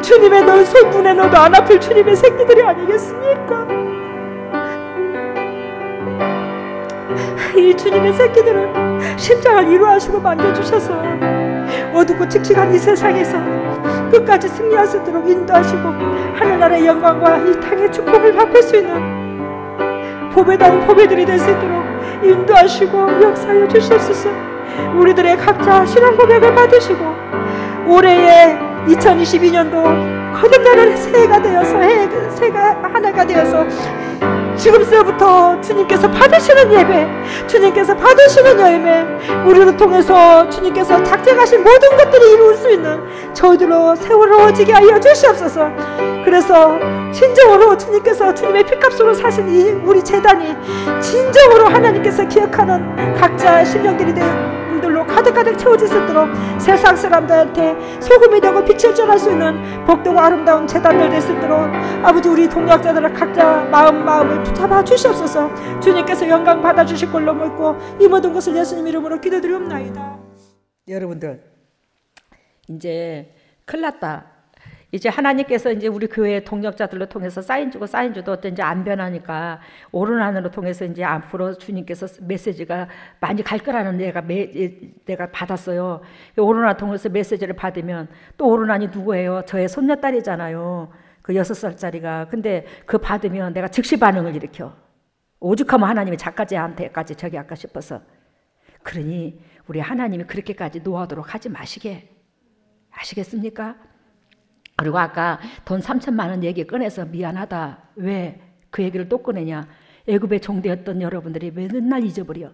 주님의 너 손문에 넣어도 안 아플 주님의 새끼들이 아니겠습니까? 이 주님의 새끼들을 심장을 위로하시고 만져주셔서 어둡고 칙칙한 이 세상에서 끝까지 승리할 수 있도록 인도하시고 하늘나라의 영광과 이 땅의 축복을 갚을 수 있는 보배다운 보배들이 될 수 있도록 인도하시고 역사하여 주시옵소서. 우리들의 각자 신앙 고백을 받으시고 올해의 2022년도 거듭나는 새해가 되어서 새가 하나가 되어서 지금서부터 주님께서 받으시는 예배, 주님께서 받으시는 열매, 우리를 통해서 주님께서 작정하신 모든 것들이 이룰 수 있는 저희들로 세월어지게 하여 주시옵소서. 그래서 진정으로 주님께서 주님의 피값으로 사신 이 우리 재단이 진정으로 하나님께서 기억하는 각자의 심령들이 되어 들로 가득가득 채워질 수 있도록 세상 사람들한테 소금이 되고 빛을 전할 수 있는 복되고 아름다운 재단들 될 수 있도록 아버지, 우리 동역자들을 각자 마음을 붙잡아 주시옵소서. 주님께서 영광 받아주실 걸로 믿고 이 모든 것을 예수님 이름으로 기도드리옵나이다. 여러분들, 이제 큰일 났다. 이제 하나님께서 이제 우리 교회 동역자들로 통해서 사인 주고 사인 줘도 이제 안 변하니까 오른안으로 통해서 이제 앞으로 주님께서 메시지가 많이 갈 거라는 내가 받았어요. 오른안 통해서 메시지를 받으면 또 오른안이 누구예요? 저의 손녀딸이잖아요. 그 6살짜리가. 근데 그 받으면 내가 즉시 반응을 일으켜. 오죽하면 하나님이 작가제한테까지 저기 할까 싶어서. 그러니 우리 하나님이 그렇게까지 노하도록 하지 마시게. 아시겠습니까? 그리고 아까 돈 3천만 원 얘기 꺼내서 미안하다. 왜 그 얘기를 또 꺼내냐? 애굽의 종되었던 여러분들이 맨날 잊어버려.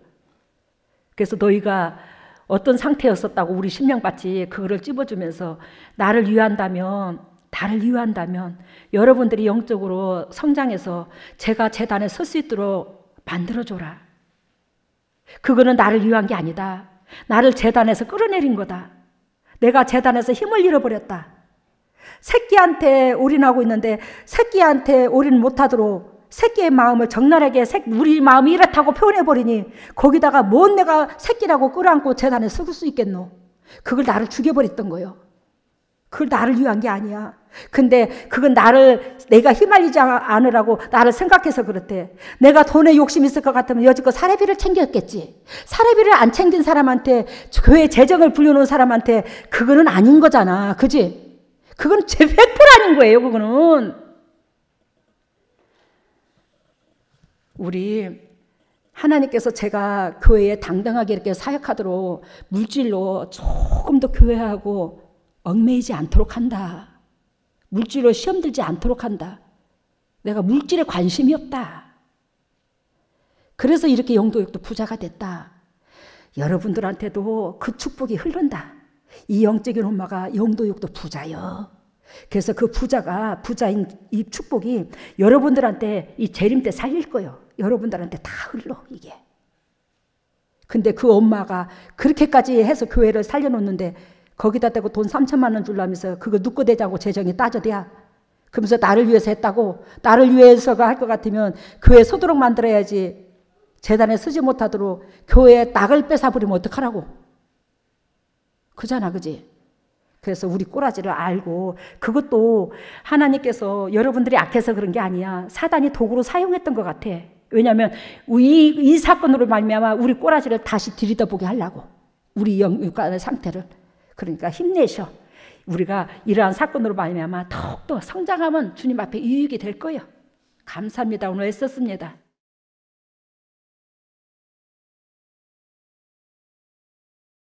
그래서 너희가 어떤 상태였었다고 우리 심령같이 그거를 찝어주면서 나를 위한다면 여러분들이 영적으로 성장해서 제가 재단에 설 수 있도록 만들어줘라. 그거는 나를 위한 게 아니다. 나를 재단에서 끌어내린 거다. 내가 재단에서 힘을 잃어버렸다. 새끼한테 올인하고 있는데 새끼한테 올인 못하도록 새끼의 마음을 적나라하게 우리 마음이 이렇다고 표현해버리니 거기다가 뭔 내가 새끼라고 끌어안고 재단에 설 수 있겠노? 그걸 나를 죽여버렸던 거예요. 그걸 나를 위한 게 아니야. 근데 그건 내가 휘말리지 않으라고 나를 생각해서 그렇대. 내가 돈에 욕심이 있을 것 같으면 여지껏 사례비를 챙겼겠지. 사례비를 안 챙긴 사람한테, 교회 재정을 불려놓은 사람한테 그거는 아닌 거잖아. 그지? 그건 100% 아닌 거예요. 그거는. 우리 하나님께서 제가 교회에 당당하게 이렇게 사역하도록 물질로 조금 더 교회하고 얽매이지 않도록 한다. 물질로 시험 들지 않도록 한다. 내가 물질에 관심이 없다. 그래서 이렇게 영도육도 부자가 됐다. 여러분들한테도 그 축복이 흐른다. 이 영적인 엄마가 영도육도 부자요. 그래서 그 부자인 이 축복이 여러분들한테 이 재림 때 살릴 거예요. 여러분들한테 다 흘러 이게. 근데 그 엄마가 그렇게까지 해서 교회를 살려놓는데 거기다 대고 돈 3천만 원 주려면서 그거 눕고 대자고 재정이 따져대야. 그러면서 나를 위해서 했다고. 나를 위해서가 할 것 같으면 교회 서도록 만들어야지. 재단에 쓰지 못하도록 교회에 낙을 뺏어버리면 어떡하라고. 그잖아, 그지? 그래서 우리 꼬라지를 알고, 그것도 하나님께서 여러분들이 악해서 그런 게 아니야. 사단이 도구로 사용했던 것 같아. 왜냐하면 이 사건으로 말미암아 우리 꼬라지를 다시 들여다보게 하려고. 우리 영육간의 상태를. 그러니까 힘내셔. 우리가 이러한 사건으로 말미암아 더욱더 성장하면 주님 앞에 유익이 될 거예요. 감사합니다. 오늘 애썼습니다.